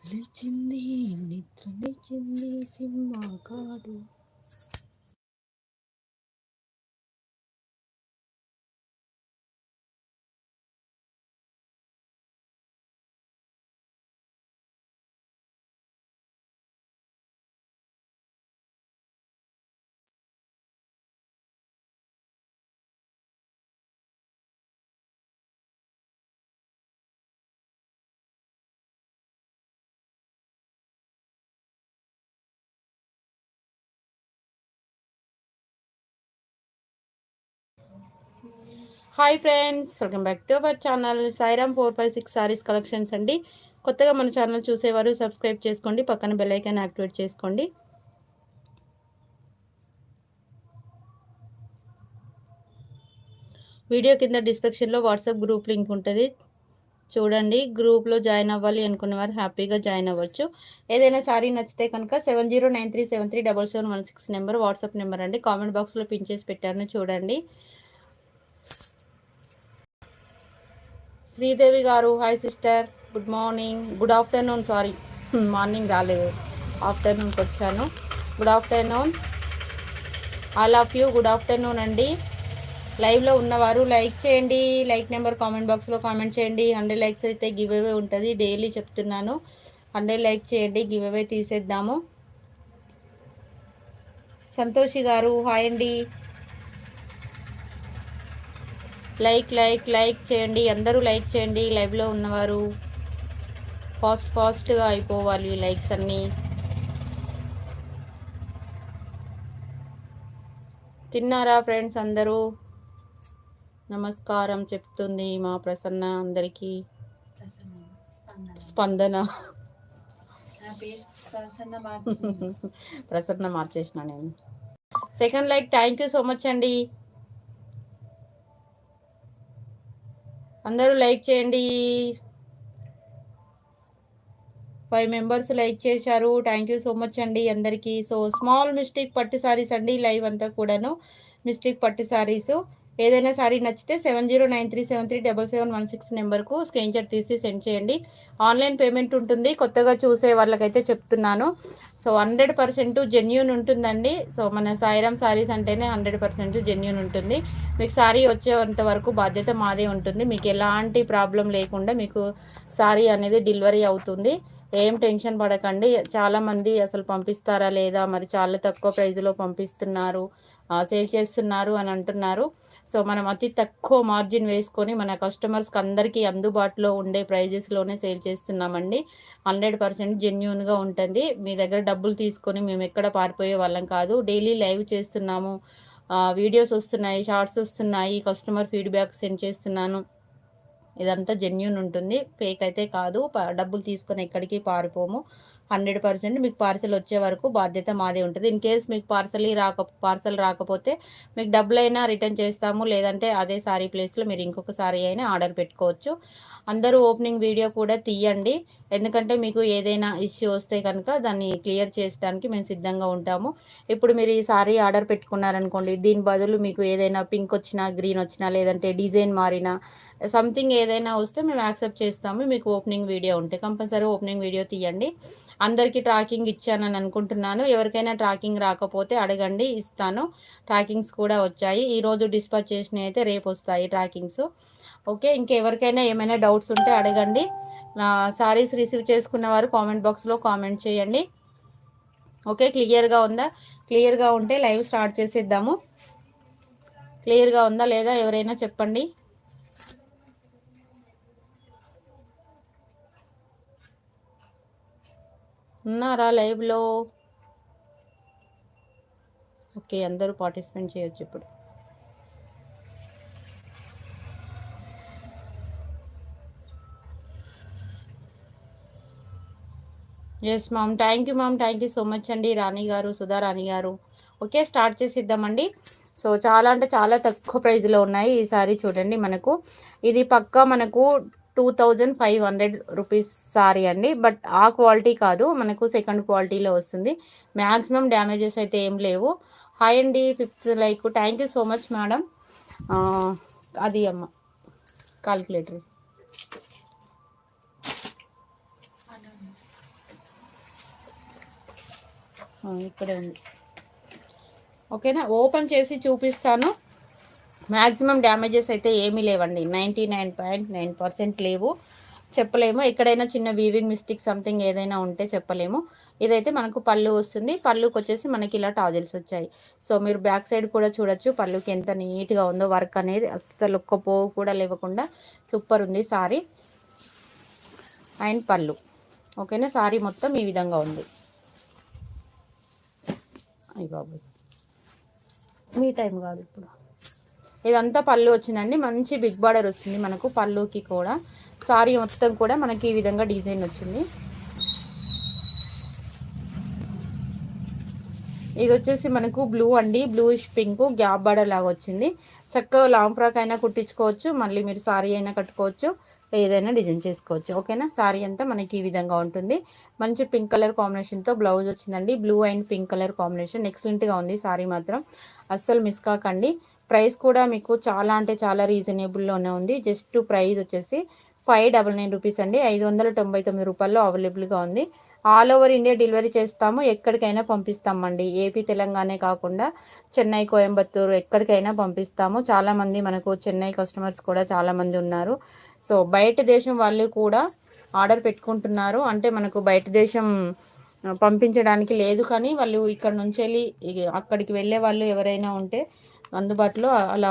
లేచింది నిద్ర లేచింది సింహకాడు. Hi friends, welcome back to our channel Sairam 456 saris collections అండి. కొత్తగా మన ఛానల్ చూసేవారు సబ్స్క్రైబ్ చేసుకోండి, పక్కన బెల్ ఐకాన్ యాక్టివేట్ చేసుకోండి. వీడియో కింద డిస్క్రిప్షన్లో వాట్సాప్ గ్రూప్ లింక్ ఉంటుంది, చూడండి. గ్రూప్లో జాయిన్ అవ్వాలి అనుకున్న వారు హ్యాపీగా జాయిన్ అవ్వచ్చు. ఏదైనా సారీ నచ్చితే కనుక 7093737716 నెంబర్ వాట్సాప్ నెంబర్ అండి. కామెంట్ బాక్స్లో పిన్ చేసి పెట్టాను, చూడండి. శ్రీదేవి గారు, hi sister, good morning, good afternoon, sorry morning రాలేదు, ఆఫ్టర్నూన్కి వచ్చాను. Good afternoon, all of you good afternoon అండి. లైవ్లో ఉన్నవారు లైక్ చేయండి, లైక్ నెంబర్ కామెంట్ బాక్స్లో కామెంట్ చేయండి. 100 లైక్స్ అయితే గివ్ అవే ఉంటుంది, డైలీ చెప్తున్నాను. 100 లైక్ చేయండి, గివ్ అవే తీసేద్దాము. సంతోషి గారు హాయ్ అండి. లైక్ లైక్ లైక్ చేయండి, అందరూ లైక్ చేయండి. లైవ్లో ఉన్నవారు ఫాస్ట్గా అయిపోవాలి లైక్స్ అన్నీ. తిన్నారా ఫ్రెండ్స్ అందరూ? నమస్కారం చెప్తుంది మా ప్రసన్న అందరికీ. స్పందన ప్రసన్న మార్చేసిన నేను. Second like, thank you so much అండి. అందరూ లైక్ చేయండి. 5 మెంబర్స్ లైక్ చేశారు, థ్యాంక్ యూ సో మచ్ అండి అందరికీ. సో స్మాల్ మిస్టేక్ పట్టు సారీస్ అండి, లైవ్ అంతా కూడాను మిస్టేక్ పట్టు సారీస్. ఏదైనా సారీ నచ్చితే 7093737716 నెంబర్కు స్క్రీన్ షాట్ తీసి సెండ్ చేయండి. ఆన్లైన్ పేమెంట్ ఉంటుంది, కొత్తగా చూసే వాళ్ళకైతే చెప్తున్నాను. సో 100% జెన్యూన్ ఉంటుందండి. సో మన సాయిరామ్ సారీస్ అంటేనే 100% జెన్యూన్ ఉంటుంది. మీకు సారీ వచ్చేంత వరకు బాధ్యత మాదే ఉంటుంది. మీకు ఎలాంటి ప్రాబ్లం లేకుండా మీకు సారీ అనేది డెలివరీ అవుతుంది. ఏం టెన్షన్ పడకండి. చాలామంది అసలు పంపిస్తారా లేదా, మరి చాలా తక్కువ ప్రైజ్లో పంపిస్తున్నారు, సేల్ చేస్తున్నారు అని అంటున్నారు. సో మనం అతి తక్కువ మార్జిన్ వేసుకొని మన కస్టమర్స్కి అందరికీ అందుబాటులో ఉండే ప్రైజెస్లోనే సేల్ చేస్తున్నామండి. 100% జెన్యూన్గా ఉంటుంది. మీ దగ్గర డబ్బులు తీసుకొని మేము ఎక్కడ పారిపోయే వాళ్ళం కాదు. డైలీ లైవ్ చేస్తున్నాము, వీడియోస్ వస్తున్నాయి, షార్ట్స్ వస్తున్నాయి, కస్టమర్ ఫీడ్బ్యాక్ సెండ్ చేస్తున్నాను. ఇదంతా జెన్యూన్ ఉంటుంది, ఫేక్ అయితే కాదు. డబ్బులు తీసుకొని ఎక్కడికి పారిపోము. 100% మీకు పార్సల్ వచ్చే వరకు బాధ్యత మాదే ఉంటుంది. ఇన్ కేస్ మీకు పార్సల్ రాకపోతే మీకు డబ్బులైనా రిటర్న్ చేస్తాము, లేదంటే అదే సారీ ప్లేస్లో మీరు ఇంకొక సారీ అయినా ఆర్డర్ పెట్టుకోవచ్చు. అందరూ ఓపెనింగ్ వీడియో కూడా తీయండి, ఎందుకంటే మీకు ఏదైనా ఇష్యూ వస్తే కనుక దాన్ని క్లియర్ చేయడానికి మేము సిద్ధంగా ఉంటాము. ఇప్పుడు మీరు ఈ సారీ ఆర్డర్ పెట్టుకున్నారనుకోండి, దీని బదులు మీకు ఏదైనా పింక్ వచ్చినా, గ్రీన్ వచ్చినా, లేదంటే డిజైన్ మారినా, సంథింగ్ ఏదైనా వస్తే మేము యాక్సెప్ట్ చేస్తాము. మీకు ఓపెనింగ్ వీడియో ఉంటే కంపల్సరీ ఓపెనింగ్ వీడియో తీయండి. అందరికీ ట్రాకింగ్ ఇచ్చానని అనుకుంటున్నాను. ఎవరికైనా ట్రాకింగ్ రాకపోతే అడగండి, ఇస్తాను. ట్రాకింగ్స్ కూడా వచ్చాయి. ఈరోజు డిస్పాచ్ చేసినవి అయితే రేపు వస్తాయి ట్రాకింగ్స్. ఓకే, ఇంకెవరికైనా ఏమైనా డౌట్స్ ఉంటే అడగండి. సారీస్ రిసీవ్ చేసుకున్న వారు కామెంట్ బాక్స్లో కామెంట్ చేయండి. ఓకే, క్లియర్గా ఉందా? క్లియర్గా ఉంటే లైవ్ స్టార్ట్ చేసేద్దాము. క్లియర్గా ఉందా లేదా ఎవరైనా చెప్పండి. ఉన్నారా లైవ్లో? ఓకే, అందరూ పార్టిసిపేట్ చేయొచ్చు ఇప్పుడు. Yes ma'am, thank you ma'am, thank you so much అండి. రాణి గారు, సుధా రాణి గారు. Okay, start చేసిద్దామండి. సో చాలా అంటే చాలా తక్కువ ప్రైజ్లో ఉన్నాయి ఈ సారీ. చూడండి, మనకు ఇది పక్కా మనకు 2500 రూపీస్ సారీ అండి. బట్ ఆ క్వాలిటీ కాదు, మనకు సెకండ్ క్వాలిటీలో వస్తుంది. మ్యాక్సిమం డ్యామేజెస్ అయితే ఏం లేవు. హాయ్ అండి, 5th like, thank you so much madam. అది అమ్మ కాల్కులేటర్. ఇక్కడే ఉంది. ఓకేనా, ఓపెన్ చేసి చూపిస్తాను. మ్యాక్సిమం డ్యామేజెస్ అయితే ఏమీ లేవండి, 99.9% లేవు. చెప్పలేము, ఎక్కడైనా చిన్న వీవింగ్ మిస్టేక్ సంథింగ్ ఏదైనా ఉంటే చెప్పలేము. ఇదైతే మనకు పళ్ళు వస్తుంది. పళ్ళుకి వచ్చేసి మనకి ఇలా టాజిల్స్ వచ్చాయి. సో మీరు బ్యాక్ సైడ్ కూడా చూడొచ్చు పళ్ళుకి ఎంత నీట్గా ఉందో. వర్క్ అనేది అస్సలు ఒక్క పోగు కూడా లేవకుండా సూపర్ ఉంది సారీ అండ్ పళ్ళు. ఓకేనా, సారీ మొత్తం ఈ విధంగా ఉంది. అయ్యి బాబు, మీ టైం కాదు ఇప్పుడు. ఇదంతా పళ్ళు వచ్చిందండి, మంచి బిగ్ బార్డర్ వస్తుంది మనకు పళ్ళుకి కూడా. సారీ మొత్తం కూడా మనకి ఈ విధంగా డిజైన్ వచ్చింది. ఇది వచ్చేసి మనకు బ్లూ అండి, బ్లూయిష్ పింక్ గ్యాప్ బార్డర్ లాగా వచ్చింది. చక్కగా లాంగ్ ఫ్రాక్ అయినా కుట్టించుకోవచ్చు, మళ్ళీ మీరు సారీ అయినా కట్టుకోవచ్చు, ఏదైనా డిజైన్ చేసుకోవచ్చు. ఓకేనా, సారీ అంతా మనకి ఈ విధంగా ఉంటుంది. మంచి పింక్ కలర్ కాంబినేషన్తో బ్లౌజ్ వచ్చిందండి. Blue and pink colour combination ఎక్సలెంట్గా ఉంది. సారీ మాత్రం అస్సలు మిస్ కాకండి. ప్రైస్ కూడా మీకు చాలా అంటే చాలా రీజనబుల్లోనే ఉంది. జస్ట్ ప్రైస్ వచ్చేసి 599 రూపీస్ అండి, 599 రూపాయల్లో అవైలబుల్గా ఉంది. ఆల్ ఓవర్ ఇండియా డెలివరీ చేస్తాము, ఎక్కడికైనా పంపిస్తామండి. ఏపీ తెలంగాణే కాకుండా చెన్నై, కోయంబత్తూరు ఎక్కడికైనా పంపిస్తాము. చాలామంది మనకు చెన్నై కస్టమర్స్ కూడా చాలామంది ఉన్నారు. సో బయట దేశం వాళ్ళు కూడా ఆర్డర్ పెట్టుకుంటున్నారు. అంటే మనకు బయట దేశం పంపించడానికి లేదు, కానీ వాళ్ళు ఇక్కడ నుంచి వెళ్ళి అక్కడికి వెళ్ళే వాళ్ళు ఎవరైనా ఉంటే అందుబాటులో అలా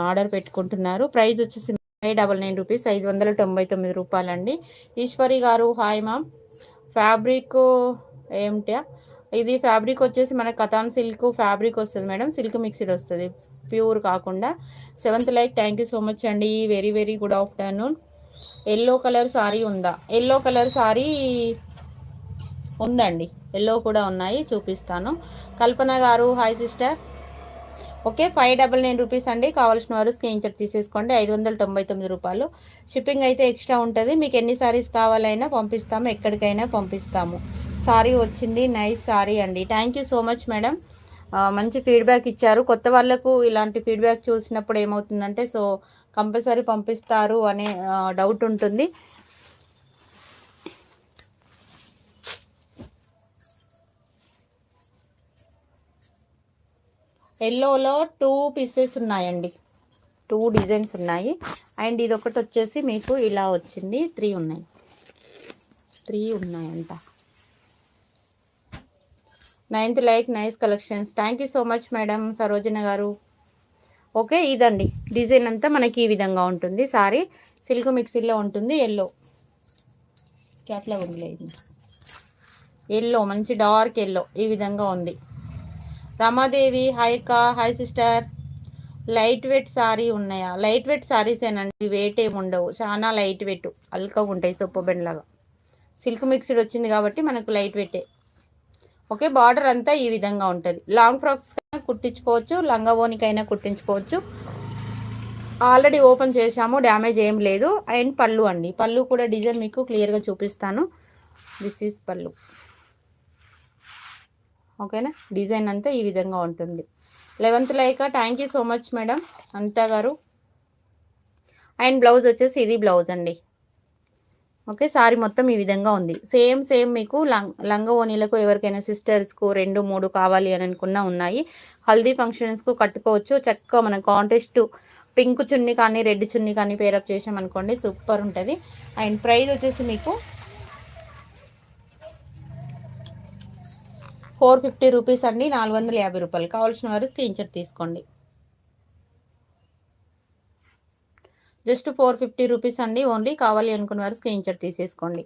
ఆర్డర్ పెట్టుకుంటున్నారు. ప్రైస్ వచ్చేసి 599 రూపీస్, 599 రూపాయలండి. ఈశ్వరి గారు హాయ్ మ్యామ్. ఫ్యాబ్రిక్ ఏమిటా ఇది? ఫ్యాబ్రిక్ వచ్చేసి మన కథాన్ సిల్క్ ఫ్యాబ్రిక్ వస్తుంది మేడం, సిల్క్ మిక్స్డ్ వస్తుంది, ప్యూర్ కాకుండా. 7th like, thank you so much అండి, very very good afternoon. Yellow colour sari ఉందా? ఎల్లో కలర్ సారీ ఉందండి, ఎల్లో కూడా ఉన్నాయి, చూపిస్తాను. కల్పన గారు హాయ్ సిస్టర్. ఓకే, 599 రూపీస్ అండి. కావాల్సిన వారు స్క్రీన్ షాట్ తీసేసుకోండి. 599 రూపాయలు. షిప్పింగ్ అయితే ఎక్స్ట్రా ఉంటుంది. మీకు ఎన్ని సారీస్ కావాలైనా పంపిస్తాము, ఎక్కడికైనా పంపిస్తాము. సారీ వచ్చింది, నైస్ సారీ అండి. Thank you so much madam, మంచి ఫీడ్బ్యాక్ ఇచ్చారు. కొత్త వాళ్ళకు ఇలాంటి ఫీడ్బ్యాక్ చూసినప్పుడు ఏమవుతుందంటే సో కంపల్సరీ పంపిస్తారు అనే డౌట్ ఉంటుంది. ఎల్లోలో 2 పీసెస్ ఉన్నాయండి, 2 డిజైన్స్ ఉన్నాయి. అండ్ ఇది ఒకటి వచ్చేసి మీకు ఇలా వచ్చింది, 3 ఉన్నాయంట. 9th like, nice collections. Thank you so much madam Sarojana గారు. ఓకే, ఇదండి డిజైన్ అంతా మనకి ఈ విధంగా ఉంటుంది. సారీ సిల్క్ మిక్సీలో ఉంటుంది. ఎల్లో క్యాట్లాగ్ ఉంది లేదు, ఎల్లో మంచి డార్క్ ఎల్లో ఈ విధంగా ఉంది. రమాదేవి హాయ్ కా, hi sister. Light weight sorry ఉన్నాయా? లైట్ వెయిట్ సారీసేనండి, వెయిట్ ఏమి ఉండవు, చాలా లైట్ వెయిట్ అల్కగా ఉంటాయి, సొప్పబెండ్లాగా. సిల్క్ మిక్స్డ్ వచ్చింది కాబట్టి మనకు లైట్ వెయిటే. ఓకే, బార్డర్ అంతా ఈ విధంగా ఉంటుంది. లాంగ్ ఫ్రాక్స్ కుట్టించుకోవచ్చు, లంగా ఓనికైనా కుట్టించుకోవచ్చు. ఆల్రెడీ ఓపెన్ చేసాము, డ్యామేజ్ ఏం లేదు. అండ్ పళ్ళు అండి, పళ్ళు కూడా డిజైన్ మీకు క్లియర్గా చూపిస్తాను. దిస్ ఈజ్ పళ్ళు. ఓకేనా, డిజైన్ అంతా ఈ విధంగా ఉంటుంది. 11th like, thank you so much madam Anita garu. And blouse వచ్చేసి ఇది బ్లౌజ్ అండి. ఓకే, సారీ మొత్తం ఈ విధంగా ఉంది. సేమ్ మీకు లంగా ఓనీలకు ఎవరికైనా సిస్టర్స్కు 2, 3 కావాలి అని అనుకున్నా ఉన్నాయి. హల్దీ ఫంక్షన్స్కు కట్టుకోవచ్చు. చక్కగా మన కాంటెస్ట్ పింక్ చున్నీ కానీ రెడ్ చున్నీ కానీ పేరప్ చేసామనుకోండి, సూపర్ ఉంటుంది. అండ్ ప్రైస్ వచ్చేసి మీకు 450 రూపీస్ అండి, 450 రూపాయలు. కావాల్సిన వారు స్క్రీన్ షాట్ తీసుకోండి. జస్ట్ 450 రూపీస్ అండి ఓన్లీ. కావాలి అనుకున్న వారు స్క్రీన్ షాట్ తీసేసుకోండి.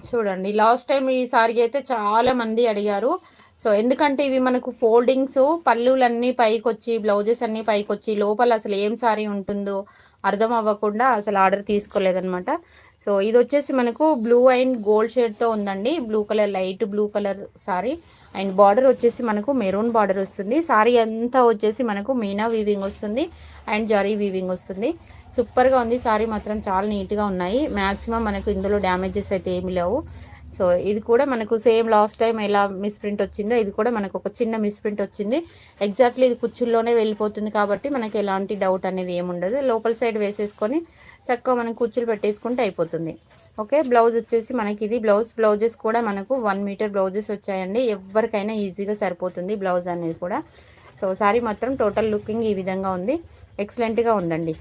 చూడండి, లాస్ట్ టైం ఈ సారీ అయితే చాలా మంది అడిగారు. సో ఎందుకంటే ఇవి మనకు ఫోల్డింగ్స్, పళ్ళులన్నీ పైకి వచ్చి, బ్లౌజెస్ అన్నీ పైకి వచ్చి, లోపల అసలు ఏం సారీ ఉంటుందో అర్థం అవ్వకుండా అసలు ఆర్డర్ తీసుకోలేదనమాట. సో ఇది వచ్చేసి మనకు బ్లూ అండ్ గోల్డ్ షేడ్తో ఉందండి. Blue colour, light blue colour sorry. And border వచ్చేసి మనకు మెరూన్ బార్డర్ వస్తుంది. సారీ అంతా వచ్చేసి మనకు మీనా వీవింగ్ వస్తుంది అండ్ జరీ వీవింగ్ వస్తుంది. సూపర్గా ఉంది సారీ మాత్రం, చాలా నీట్గా ఉన్నాయి. మ్యాక్సిమం మనకు ఇందులో డ్యామేజెస్ అయితే ఏమి లేవు. సో ఇది కూడా మనకు సేమ్ లాస్ట్ టైం ఎలా మిస్ప్రింట్ వచ్చిందో ఇది కూడా మనకు ఒక చిన్న మిస్ప్రింట్ వచ్చింది. ఎగ్జాక్ట్లీ ఇది కుచ్చుల్లోనే వెళ్ళిపోతుంది కాబట్టి మనకి ఎలాంటి డౌట్ అనేది ఏముండదు. లోపల సైడ్ వేసేసుకొని చక్కగా మనం కుచ్చులు పెట్టేసుకుంటే అయిపోతుంది. ఓకే, బ్లౌజ్ వచ్చేసి మనకి ఇది బ్లౌజెస్ కూడా మనకు 1 మీటర్ బ్లౌజెస్ వచ్చాయండి. ఎవరికైనా ఈజీగా సరిపోతుంది బ్లౌజ్ అనేది కూడా. సో సారీ మాత్రం టోటల్ లుకింగ్ ఈ విధంగా ఉంది. ఎక్సలెంట్గా ఉందండి.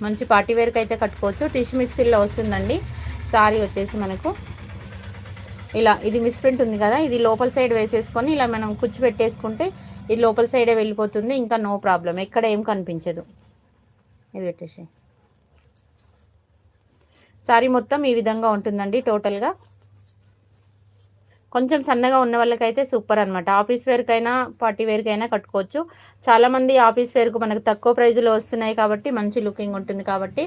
మంచి పార్టీ వేర్కి అయితే కట్టుకోవచ్చు. టిష్యూ మిక్సీలో వస్తుందండి. సారీ వచ్చేసి మనకు ఇలా ఇది మిస్ప్రింట్ ఉంది కదా, ఇది లోపల సైడ్ వేసేసుకొని ఇలా మనం కుచ్చు పెట్టేసుకుంటే ఇది లోపల సైడే వెళ్ళిపోతుంది. ఇంకా నో ప్రాబ్లం, ఎక్కడ ఏం కనిపించదు. ఇది పెట్టేసి సారీ మొత్తం ఈ విధంగా ఉంటుందండి. టోటల్గా కొంచెం సన్నగా ఉన్న వాళ్ళకైతే సూపర్ అనమాట. ఆఫీస్ వేర్కైనా పార్టీ వేర్కైనా కట్టుకోవచ్చు. చాలామంది ఆఫీస్ వేర్కు మనకు తక్కువ ప్రైజ్లో వస్తున్నాయి కాబట్టి మంచి లుకింగ్ ఉంటుంది కాబట్టి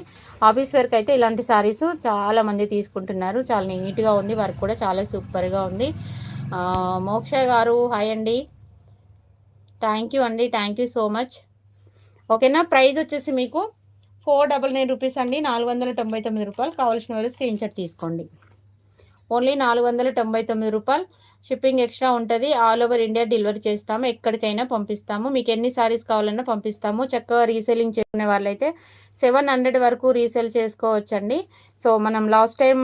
ఆఫీస్ వేర్కి అయితే ఇలాంటి సారీస్ చాలామంది తీసుకుంటున్నారు. చాలా నీట్గా ఉంది, వర్క్ కూడా చాలా సూపర్గా ఉంది. మోక్ష గారు హాయ్ అండి, థ్యాంక్ యూ అండి, థ్యాంక్ యూ సో మచ్. ఓకేనా, ప్రైజ్ వచ్చేసి మీకు 499 రూపీస్ అండి, 499 రూపాయలు. కావాల్సిన వారు స్క్రీన్ షాట్ తీసుకోండి. ఓన్లీ 499 రూపాయలు. షిప్పింగ్ ఎక్స్ట్రా ఉంటుంది. ఆల్ ఓవర్ ఇండియా డెలివరీ చేస్తాము, ఎక్కడికైనా పంపిస్తాము. మీకు ఎన్ని సారీస్ కావాలన్నా పంపిస్తాము. చక్కగా రీసేలింగ్ చేసుకునే వాళ్ళైతే 700 వరకు రీసేల్ చేసుకోవచ్చండి. సో మనం లాస్ట్ టైం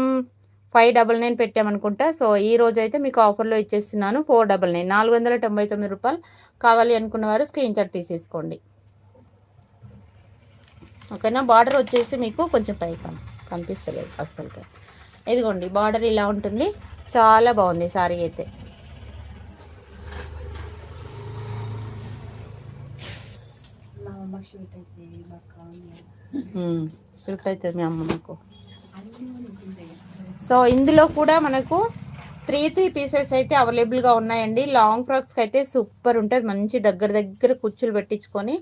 599 పెట్టామనుకుంటా. సో ఈ రోజు అయితే మీకు ఆఫర్లో ఇచ్చేస్తున్నాను 499, 499 రూపాయలు. కావాలి అనుకున్న వారు స్క్రీన్ షాట్ తీసేసుకోండి. ఓకేనా, బార్డర్ వచ్చేసి మీకు కొంచెం పైకి కనిపిస్తలేదు అస్సలుగా. ఇదిగోండి బార్డర్ ఇలా ఉంటుంది, చాలా బాగుంది సారీ అయితే. సూట్ అవుతుంది మీ అమ్మ నాకు. సో ఇందులో కూడా మనకు 3 పీసెస్ అయితే అవైలబుల్గా ఉన్నాయండి. లాంగ్ ఫ్రాక్స్కి అయితే సూపర్ ఉంటుంది. మంచి దగ్గర కుచ్చులు పెట్టించుకొని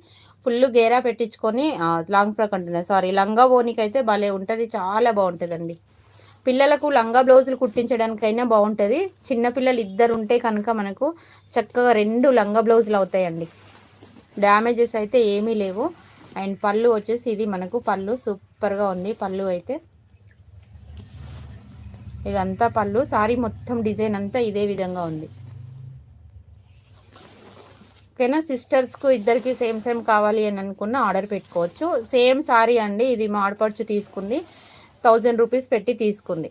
ఫుల్ గేరా పెట్టించుకొని లాంగ్ ఫ్రాక్ అంటున్నా సారీ లంగా ఓనికి అయితే భలే ఉంటుంది, చాలా బాగుంటుందండి. పిల్లలకు లంగా బ్లౌజులు కుట్టించడానికైనా బాగుంటుంది. చిన్నపిల్లలు 2 ఉంటే కనుక మనకు చక్కగా 2 లంగా బ్లౌజులు అవుతాయండి. డ్యామేజెస్ అయితే ఏమీ లేవు. అండ్ పళ్ళు వచ్చేసి ఇది మనకు పళ్ళు సూపర్గా ఉంది. పళ్ళు అయితే ఇదంతా పళ్ళు. సారీ మొత్తం డిజైన్ అంతా ఇదే విధంగా ఉంది. ఓకేనా, సిస్టర్స్కు ఇద్దరికి సేమ్ కావాలి అని అనుకున్న ఆర్డర్ పెట్టుకోవచ్చు. సేమ్ సారీ అండి, ఇది మా ఆడపడుచు తీసుకుంది, 1000 రూపీస్ పెట్టి తీసుకుంది.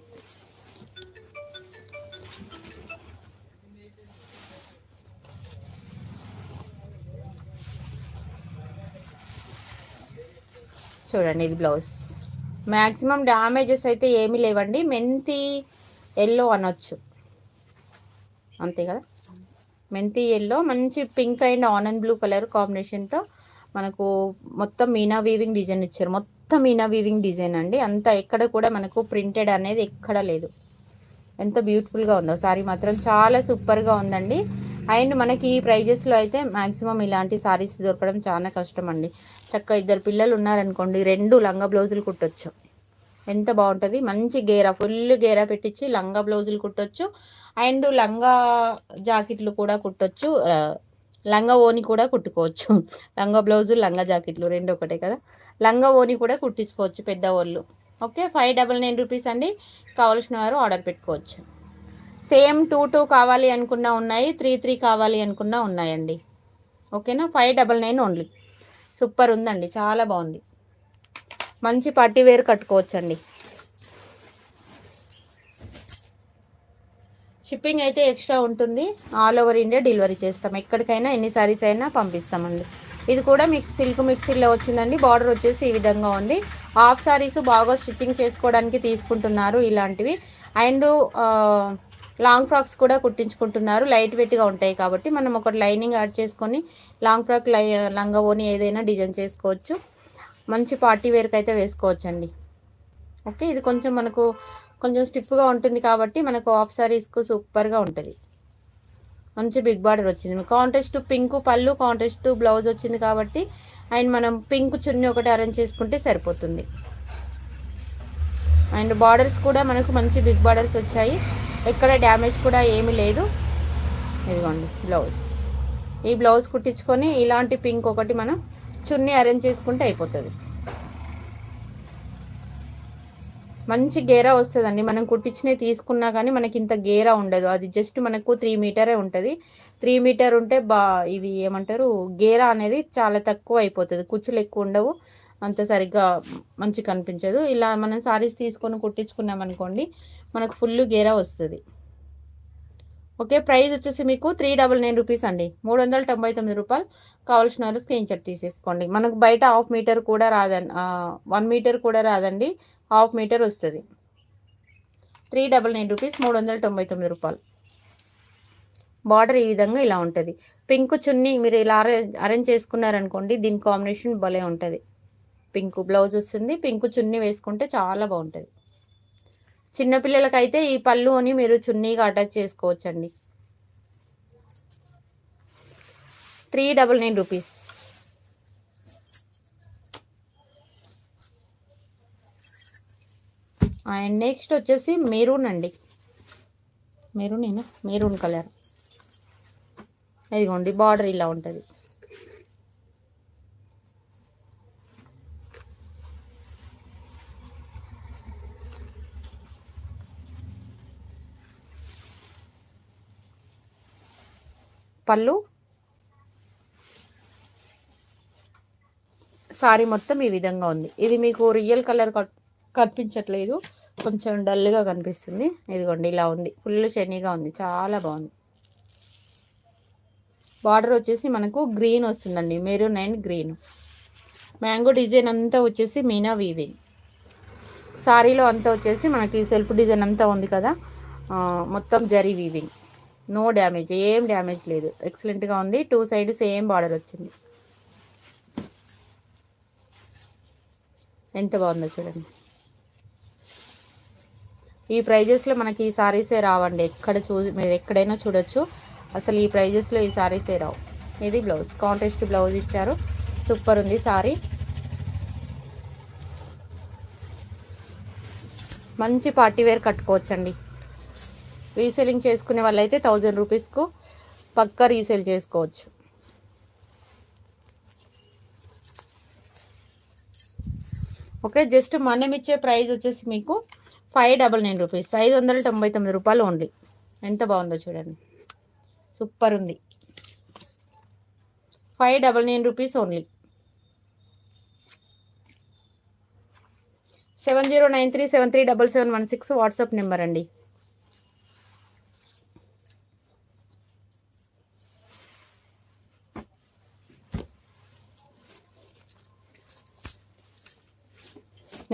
చూడండి ఇది బ్లౌజ్. మ్యాక్సిమం డ్యామేజెస్ అయితే ఏమీ లేవండి. మెంతి ఎల్లో అనొచ్చు, అంతే కదా. మెంతి ఎల్లో మంచి pink and Anand blue colour కాంబినేషన్తో మనకు మొత్తం మీనా వీవింగ్ డిజైన్ ఇచ్చారు. మొత్తం మీనా వీవింగ్ డిజైన్ అండి. అంతా ఎక్కడ కూడా మనకు ప్రింటెడ్ అనేది ఎక్కడ లేదు. ఎంత బ్యూటిఫుల్గా ఉందో సారీ మాత్రం చాలా సూపర్గా ఉందండి. అండ్ మనకి ఈ ప్రైజెస్లో అయితే మ్యాక్సిమం ఇలాంటి సారీస్ దొరకడం చాలా కష్టం అండి. చక్కగా 2 పిల్లలు ఉన్నారనుకోండి 2 లంగా బ్లౌజులు కుట్టొచ్చు. ఎంత బాగుంటుంది. మంచి గేరా ఫుల్ గేరా పెట్టించి లంగా బ్లౌజులు కుట్టొచ్చు. అండ్ లంగా జాకెట్లు కూడా కుట్టొచ్చు. లంగా ఓని కూడా కుట్టుకోవచ్చు. లంగా బ్లౌజు లంగా జాకెట్లు 2 ఒకటే కదా. లంగా ఓని కూడా కుట్టించుకోవచ్చు పెద్దవాళ్ళు. ఓకే, 599 రూపీస్ అండి. కావాల్సిన వారు ఆర్డర్ పెట్టుకోవచ్చు. సేమ్ 2 కావాలి అనుకున్నా ఉన్నాయి, 3 కావాలి అనుకున్నా ఉన్నాయండి. ఓకేనా, 599 ఓన్లీ. సూపర్ ఉందండి, చాలా బాగుంది. మంచి పార్టీ వేర్ కట్టుకోవచ్చండి. షిప్పింగ్ అయితే ఎక్స్ట్రా ఉంటుంది. ఆల్ ఓవర్ ఇండియా డెలివరీ చేస్తాం, ఎక్కడికైనా ఎన్ని సారీస్ అయినా పంపిస్తామండి. ఇది కూడా మీకు సిల్క్ మిక్సీలో వచ్చిందండి. బార్డర్ వచ్చేసి ఈ విధంగా ఉంది. హాఫ్ సారీస్ బాగా స్టిచ్చింగ్ చేసుకోవడానికి తీసుకుంటున్నారు ఇలాంటివి. అండ్ లాంగ్ ఫ్రాక్స్ కూడా కుట్టించుకుంటున్నారు. లైట్ వెయిట్గా ఉంటాయి కాబట్టి మనం ఒకటి లైనింగ్ యాడ్ చేసుకొని లాంగ్ ఫ్రాక్ లంగా ఓని ఏదైనా డిజైన్ చేసుకోవచ్చు. మంచి పార్టీ వేర్కి అయితే వేసుకోవచ్చండి. ఓకే, ఇది కొంచెం మనకు కొంచెం స్టిఫ్గా ఉంటుంది కాబట్టి మనకు హాఫ్ సారీస్కు సూపర్గా ఉంటుంది. మంచి బిగ్ బార్డర్ వచ్చింది. కాంట్రాస్ట్ పింక్ పళ్ళు, కాంట్రాస్ట్ బ్లౌజ్ వచ్చింది కాబట్టి అండ్ మనం పింక్ చున్నీ ఒకటి అరేంజ్ చేసుకుంటే సరిపోతుంది. అండ్ బార్డర్స్ కూడా మనకు మంచి బిగ్ బార్డర్స్ వచ్చాయి, ఎక్కడ డ్యామేజ్ కూడా ఏమీ లేదు. ఇదిగోండి బ్లౌజ్. ఈ బ్లౌజ్ కుట్టించుకొని ఇలాంటి పింక్ ఒకటి మనం చున్నీ అరేంజ్ చేసుకుంటే అయిపోతుంది. మంచి గేరా వస్తుందండి. మనం కుట్టించినవి తీసుకున్నా కానీ మనకి ఇంత గేరా ఉండదు. అది జస్ట్ మనకు 3 మీటరే ఉంటుంది. 3 మీటర్ ఉంటే ఇది ఏమంటారు, గేరా అనేది చాలా తక్కువ అయిపోతుంది. కుచ్చులు ఎక్కువ ఉండవు, అంత సరిగ్గా మంచి కనిపించదు. ఇలా మనం సారీస్ తీసుకొని కుట్టించుకున్నాం అనుకోండి, మనకు ఫుల్ గేరా వస్తుంది. ఓకే, ప్రైస్ వచ్చేసి మీకు 399 రూపీస్ అండి, 399 రూపాయలు. కావాల్సిన వారు స్క్రీన్ షాట్ తీసేసుకోండి. మనకు బయట 1/2 మీటర్ కూడా రాదండి, 1 మీటర్ కూడా రాదండి, 1/2 మీటర్ వస్తుంది. 399 రూపీస్, 399 రూపాయలు. బార్డర్ ఈ విధంగా ఇలా ఉంటుంది. పింక్ చున్నీ మీరు ఇలా అరేంజ్ చేసుకున్నారనుకోండి, దీని కాంబినేషన్ భలే ఉంటుంది. పింక్ బ్లౌజ్ వస్తుంది, పింక్ చున్నీ వేసుకుంటే చాలా బాగుంటుంది. చిన్నపిల్లలకైతే ఈ పళ్ళు అని మీరు చున్నీగా అటాచ్ చేసుకోవచ్చండి. 399 రూపీస్. అండ్ నెక్స్ట్ వచ్చేసి మెరూన్ అండి, మెరూనేనా, మెరూన్ కలర్. ఇదిగోండి బార్డర్ ఇలా ఉంటుంది. పళ్ళు, సారీ మొత్తం ఈ విధంగా ఉంది. ఇది మీకు రియల్ కలర్ కనిపించట్లేదు, కొంచెం డల్గా కనిపిస్తుంది. ఇదిగోండి ఇలా ఉంది, ఫుల్ షైనీగా ఉంది, చాలా బాగుంది. బార్డర్ వచ్చేసి మనకు గ్రీన్ వస్తుందండి, maroon and green. Mango design అంతా వచ్చేసి మీనా వీవింగ్. సారీలో అంతా వచ్చేసి మనకి సెల్ఫ్ డిజైన్ అంతా ఉంది కదా, మొత్తం జరీ వీవింగ్. నో డ్యామేజ్, ఏం డ్యామేజ్ లేదు, ఎక్సలెంట్గా ఉంది. 2 సైడ్ సేమ్ బార్డర్ వచ్చింది. ఎంత బాగుందో చూడండి. ఈ ప్రైజెస్లో మనకి ఈ సారీసే రావండి, మీరు ఎక్కడైనా చూడొచ్చు. అసలు ఈ ప్రైజెస్లో ఈ సారీసే రావు. ఇది బ్లౌజ్, కాంట్రాస్ట్ బ్లౌజ్ ఇచ్చారు, సూపర్ ఉంది సారీ. మంచి పార్టీవేర్ కట్టుకోవచ్చండి. రీసేలింగ్ చేసుకునే వాళ్ళైతే 1000 రూపీస్కు పక్కా రీసేల్ చేసుకోవచ్చు. ఓకే, జస్ట్ మనం ఇచ్చే ప్రైస్ వచ్చేసి మీకు 599 రూపీస్, 599 రూపాయలు ఓన్లీ. ఎంత బాగుందో చూడండి, సూపర్ ఉంది. 599 రూపీస్ ఓన్లీ. 7093737716 వాట్సాప్ నెంబర్ అండి.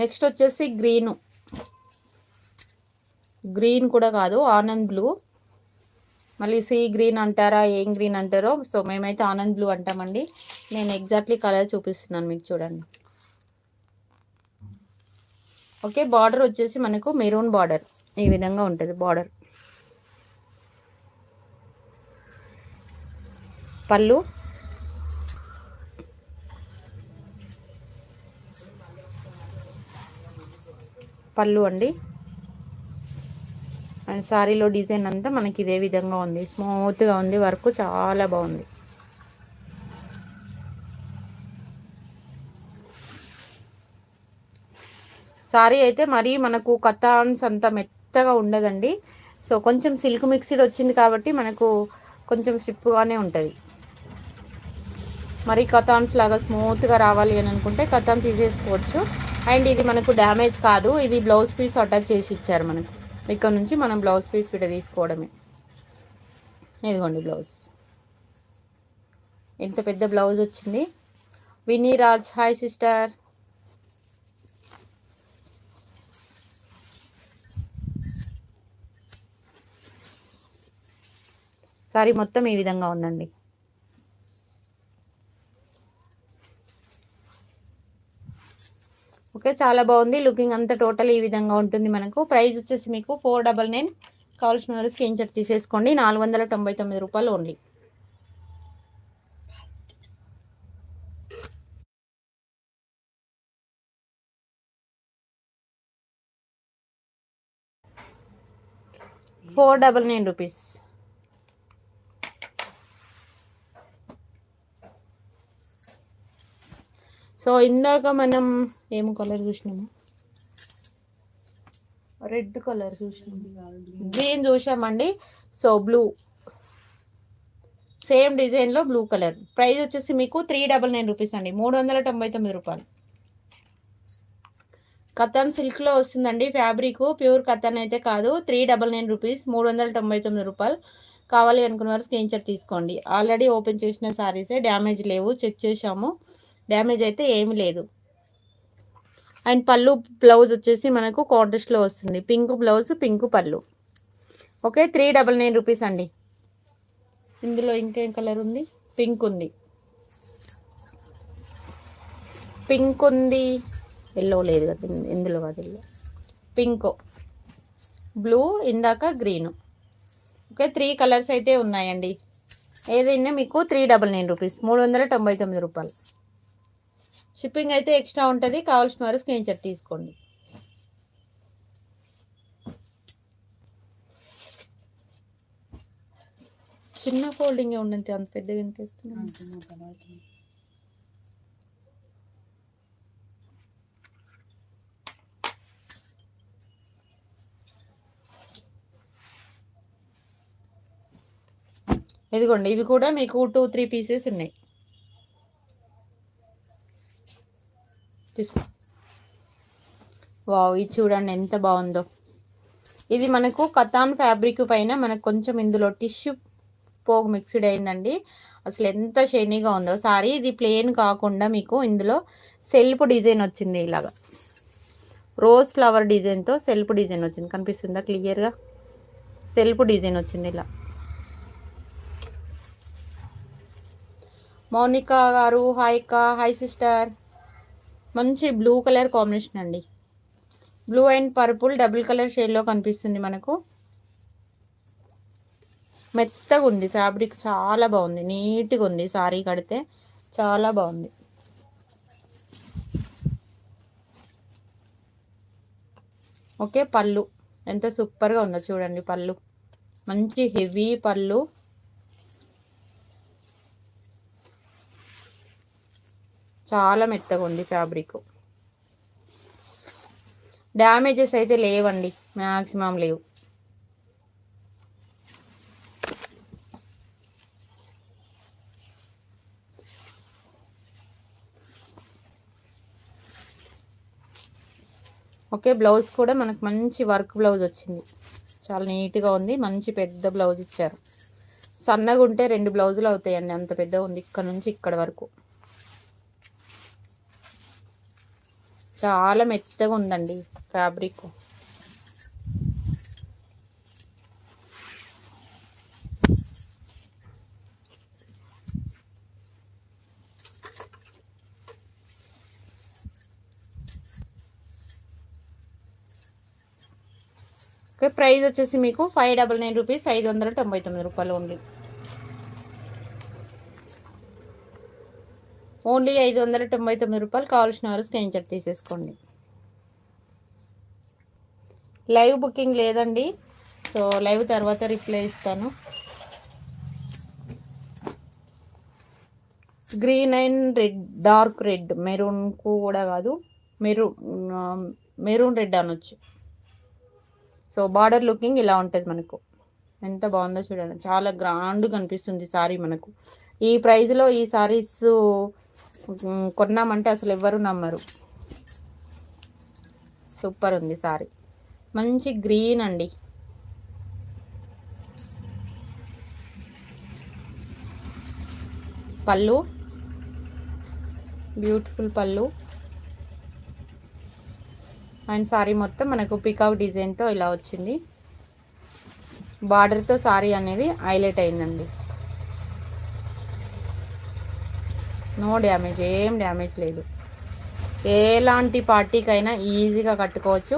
నెక్స్ట్ వచ్చేసి గ్రీన్ కూడా కాదు, ఆనంద్ బ్లూ. మళ్ళీ సీ గ్రీన్ అంటారా, ఏం గ్రీన్ అంటారో. సో మేమైతే ఆనంద్ బ్లూ అంటామండి. నేను ఎగ్జాక్ట్లీ కలర్ చూపిస్తున్నాను మీకు, చూడండి. ఓకే, బార్డర్ వచ్చేసి మనకు మెరూన్ బార్డర్ ఈ విధంగా ఉంటుంది బార్డర్. పళ్ళు, పళ్ళు అండి. అండ్ సారీలో డిజైన్ అంతా మనకి ఇదే విధంగా ఉంది, స్మూత్గా ఉంది, వర్క్ చాలా బాగుంది. సారీ అయితే మరీ మనకు కతాన్స్ అంత మెత్తగా ఉండదండి. సో కొంచెం సిల్క్ మిక్స్డ్ వచ్చింది కాబట్టి మనకు కొంచెం స్టిప్గానే ఉంటుంది. మరి కతాన్స్ లాగా స్మూత్గా రావాలి అని అనుకుంటే కతాన్ తీసేసుకోవచ్చు. అండ్ ఇది మనకు డ్యామేజ్ కాదు, ఇది బ్లౌజ్ పీస్ అటాచ్ చేసి ఇచ్చారు మనకు. ఇక్కడ నుంచి మనం బ్లౌజ్ పీస్ విడ తీసుకోవడమే. ఇదిగోండి బ్లౌజ్, ఎంత పెద్ద బ్లౌజ్ వచ్చింది. వినీ రాజ్, హాయ్ సిస్టర్. సారీ మొత్తం ఈ విధంగా ఉందండి. ఓకే, చాలా బాగుంది. లుకింగ్ అంతా టోటల్ ఈ విధంగా ఉంటుంది మనకు. ప్రైస్ వచ్చేసి మీకు 499. కావాల్సిన వారు స్క్రీన్ షాట్ తీసేసుకోండి. 499 రూపాయలు ఓన్లీ. ₹499. సో ఇందాక మనం ఏమో కలర్ చూసినాము, రెడ్ కలర్ చూసాం, గ్రీన్ చూసామండి. సో బ్లూ సేమ్ డిజైన్లో బ్లూ కలర్. ప్రైస్ వచ్చేసి మీకు 399 రూపీస్ అండి, 399 రూపాయలు. కథన్ సిల్క్లో వస్తుందండి ఫ్యాబ్రిక్, ప్యూర్ కథన్ అయితే కాదు. 399 రూపీస్, 399 రూపాయలు. కావాలి అనుకున్న వారు స్క్రీన్ షాట్ తీసుకోండి. ఆల్రెడీ ఓపెన్ చేసిన శారీసే, డ్యామేజ్ లేవు, చెక్ చేసాము, డ్యామేజ్ అయితే ఏమీ లేదు. అండ్ పళ్ళు బ్లౌజ్ వచ్చేసి మనకు కాంట్రాస్ట్లో వస్తుంది, పింక్ బ్లౌజ్ పింక్ పళ్ళు. ఓకే 399 రూపీస్ అండి. ఇందులో ఇంకేం కలర్ ఉంది, పింక్ ఉంది, పింక్ ఉంది, ఎల్లో లేదు కదా ఇందులో, కాదు ఎల్లో, పింక్, బ్లూ, ఇందాక గ్రీను. ఓకే 3 కలర్స్ అయితే ఉన్నాయండి. ఏదైనా మీకు 399 రూపీస్, 399 రూపాయలు. షిప్పింగ్ అయితే ఎక్స్ట్రా ఉంటుంది. కావాల్సిన వారు స్క్రీన్ షాట్ తీసుకోండి. చిన్న ఫోల్డింగ్ ఉండంతే, అంత పెద్దగా అనిపిస్తుంది. ఇదిగోండి, ఇవి కూడా మీకు 2-3 పీసెస్ ఉన్నాయి. తీసుకో. వావ్, ఇది చూడండి ఎంత బాగుందో. ఇది మనకు కతాన్ ఫ్యాబ్రిక్ పైన మనకు కొంచెం ఇందులో టిష్యూ పోగు మిక్స్డ్ అయిందండి. అసలు ఎంత షైనీగా ఉందో సారీ. ఇది ప్లెయిన్ కాకుండా మీకు ఇందులో సెల్ఫ్ డిజైన్ వచ్చింది, ఇలాగా రోజ్ ఫ్లవర్ డిజైన్తో సెల్ఫ్ డిజైన్ వచ్చింది. కనిపిస్తుందా క్లియర్గా? సెల్ఫ్ డిజైన్ వచ్చింది ఇలా. మౌనికా గారు హాయ్ అక్క, హాయ్ సిస్టర్. మంచి బ్లూ కలర్ కాంబినేషన్ అండి, blue and purple double colour షేడ్లో కనిపిస్తుంది మనకు. మెత్తగా ఉంది ఫ్యాబ్రిక్, చాలా బాగుంది, నీట్గా ఉంది. సారీ కడితే చాలా బాగుంది. ఓకే పళ్ళు ఎంత సూపర్గా ఉందో చూడండి. పళ్ళు మంచి హెవీ పళ్ళు, చాలా మెత్తగా ఉంది ఫ్యాబ్రిక్. డ్యామేజెస్ అయితే లేవండి, మ్యాక్సిమం లేవు. ఓకే బ్లౌజ్ కూడా మనకు మంచి వర్క్ బ్లౌజ్ వచ్చింది, చాలా నీట్గా ఉంది. మంచి పెద్ద బ్లౌజ్ ఇచ్చారు. సన్నగా ఉంటే 2 బ్లౌజులు అవుతాయండి, అంత పెద్ద ఉంది ఇక్కడ నుంచి ఇక్కడ వరకు. చాలా మెత్తగా ఉందండి ఫ్యాబ్రిక్. ఓకే ప్రైస్ వచ్చేసి మీకు 599 రూపీస్, 599 రూపాయలు ఓన్లీ. ఓన్లీ 599 రూపాయలు. కావాల్సిన వారు స్క్రీన్ షాట్ తీసేసుకోండి. లైవ్ బుకింగ్ లేదండి, సో లైవ్ తర్వాత రిప్లై ఇస్తాను. Green and red, dark red, maroon కూడా కాదు, మెరూన్ రెడ్ అనొచ్చు. సో బార్డర్ లుకింగ్ ఇలా ఉంటుంది మనకు. ఎంత బాగుందో చూడండి, చాలా గ్రాండ్గా కనిపిస్తుంది సారీ మనకు. ఈ ప్రైస్లో ఈ సారీస్ కొన్నామంటే అసలు ఎవ్వరు నమ్మరు. సూపర్ ఉంది సారీ, మంచి గ్రీన్ అండి. పళ్ళు బ్యూటిఫుల్ పళ్ళు అండ్ సారీ మొత్తం మనకు పికాక్ డిజైన్తో ఇలా వచ్చింది. బార్డర్తో సారీ అనేది హైలైట్ అయిందండి. నో డ్యామేజ్, ఏం డ్యామేజ్ లేదు. ఎలాంటి పార్టీకైనా ఈజీగా కట్టుకోవచ్చు,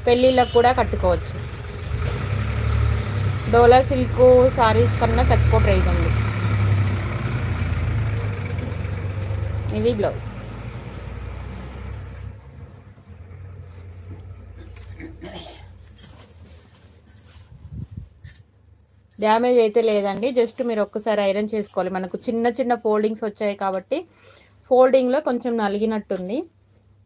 పెళ్ళిళ్ళకు కూడా కట్టుకోవచ్చు. డోలా సిల్క్ సారీస్ కన్నా తక్కువ ప్రైస్ ఉంది. ఇది బ్లౌజ్. డ్యామేజ్ అయితే లేదండి, జస్ట్ మీరు ఒక్కసారి ఐరన్ చేసుకోవాలి. మనకు చిన్న చిన్న ఫోల్డింగ్స్ వచ్చాయి కాబట్టి ఫోల్డింగ్లో కొంచెం నలిగినట్టుంది,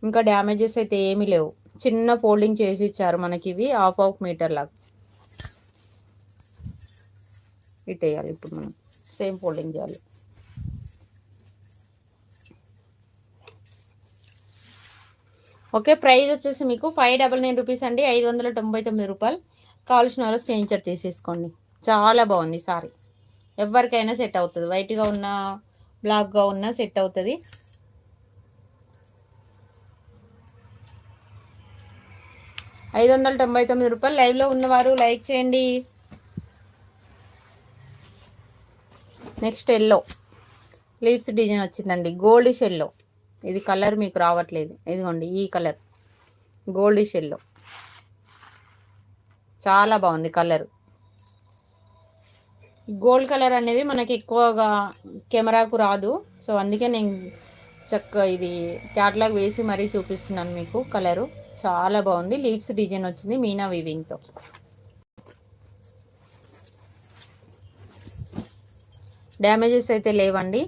ఇంకా డ్యామేజెస్ అయితే ఏమీ లేవు. చిన్న ఫోల్డింగ్ చేసి ఇచ్చారు మనకి. ఇవి హాఫ్ మీటర్ లాగా ఇటేయాలి. ఇప్పుడు మనం సేమ్ ఫోల్డింగ్ చేయాలి. ఓకే, ప్రైస్ వచ్చేసి మీకు 599 రూపీస్ అండి, 599 రూపాయలు. కావాల్సిన వాళ్ళు స్క్రీన్ షాట్ తీసేసుకోండి. చాలా బాగుంది సారీ, ఎవరికైనా సెట్ అవుతుంది. వైట్గా ఉన్న బ్లాక్గా ఉన్న సెట్ అవుతుంది. రూపాయలు. లైవ్లో ఉన్నవారు లైక్ చేయండి. నెక్స్ట్ ఎల్లో లీవ్స్ డిజైన్ వచ్చిందండి, గోల్డిష్ ఎల్లో. ఇది కలర్ మీకు రావట్లేదు, ఇదిగోండి ఈ కలర్ గోల్డిష్ ఎల్లో. చాలా బాగుంది కలర్. గోల్డ్ కలర్ అనేది మనకి ఎక్కువగా కెమెరాకు రాదు, సో అందుకే నేను చక్కగా ఇది క్యాట్లాగ్ వేసి మరీ చూపిస్తున్నాను మీకు. కలరు చాలా బాగుంది. లీవ్స్ డిజైన్ వచ్చింది మీనా వీవింగ్తో. డ్యామేజెస్ అయితే లేవండి.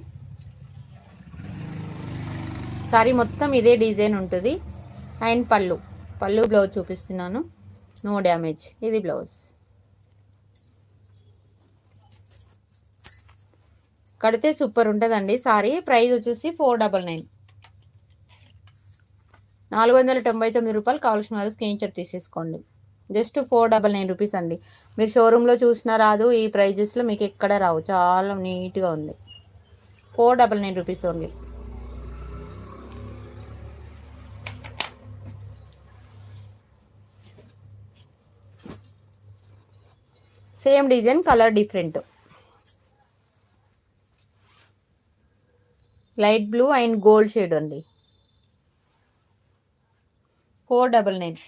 సారీ మొత్తం ఇదే డిజైన్ ఉంటుంది. అండ్ పళ్ళు బ్లౌజ్ చూపిస్తున్నాను, నో డ్యామేజ్. ఇది బ్లౌజ్. కడితే సూపర్ ఉంటుందండి సారీ. ప్రైస్ వచ్చేసి 499, 499 రూపాయలు. కావాల్సిన వారు స్క్రీన్ షాట్ తీసేసుకోండి. జస్ట్ 499 రూపీస్ అండి. మీరు షోరూంలో చూసినా రాదు, ఈ ప్రైజెస్లో మీకు ఎక్కడ రావు. చాలా నీట్గా ఉంది. 499 rupees only. Same design, colour different. Light blue and gold shade అండి. 499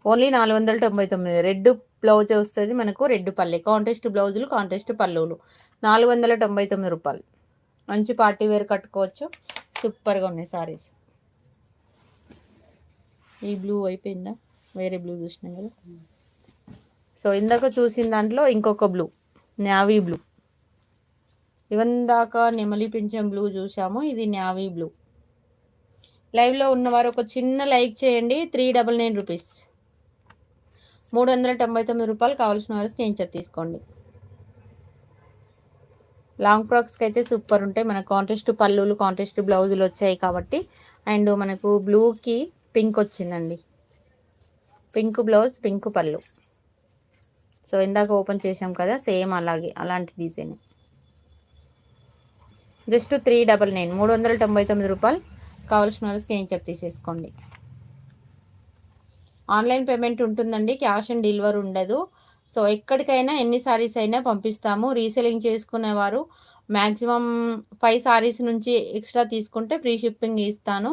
ఓన్లీ, 499. రెడ్ బ్లౌజ్ వస్తుంది మనకు, రెడ్ పల్లె. కాంటెస్ట్ బ్లౌజులు, కాంటెస్ట్ పళ్ళులు. 499 రూపాయలు. మంచి పార్టీ వేర్ కట్టుకోవచ్చు. సూపర్గా ఉన్నాయి సారీస్. ఈ బ్లూ అయిపోయిందా, వేరే బ్లూ చూసినాం కదా. సో ఇందాక చూసిన దాంట్లో ఇంకొక బ్లూ, నేవీ బ్లూ. ఇవందాక నెమలి పింఛం బ్లూ చూసాము, ఇది నేవీ బ్లూ. లైవ్లో ఉన్నవారు ఒక చిన్న లైక్ చేయండి. 399 రూపీస్, 399 రూపాయలు. కావాల్సిన వారు స్క్రీన్ షాట్ తీసుకోండి. లాంగ్ ఫ్రాక్స్కి అయితే సూపర్ ఉంటాయి. మన కాంట్రాస్ట్ పళ్ళులు, కాంట్రాస్ట్ బ్లౌజులు వచ్చాయి కాబట్టి. అండ్ మనకు బ్లూకి పింక్ వచ్చిందండి, పింక్ బ్లౌజ్, పింక్ పళ్ళు. సో ఇందాక ఓపెన్ చేసాం కదా, సేమ్ అలాగే అలాంటి డిజైన్. జస్ట్ 399, 399 రూపాయలు. కావాల్సిన వాళ్ళు స్క్రీన్ షాట్ తీసేసుకోండి. ఆన్లైన్ పేమెంట్ ఉంటుందండి, క్యాష్ ఆన్ డెలివరీ ఉండదు. సో ఎక్కడికైనా ఎన్ని సారీస్ అయినా పంపిస్తాము. రీసెలింగ్ చేసుకునేవారు మ్యాక్సిమం 5 సారీస్ నుంచి ఎక్స్ట్రా తీసుకుంటే ఫ్రీ షిప్పింగ్ ఇస్తాను.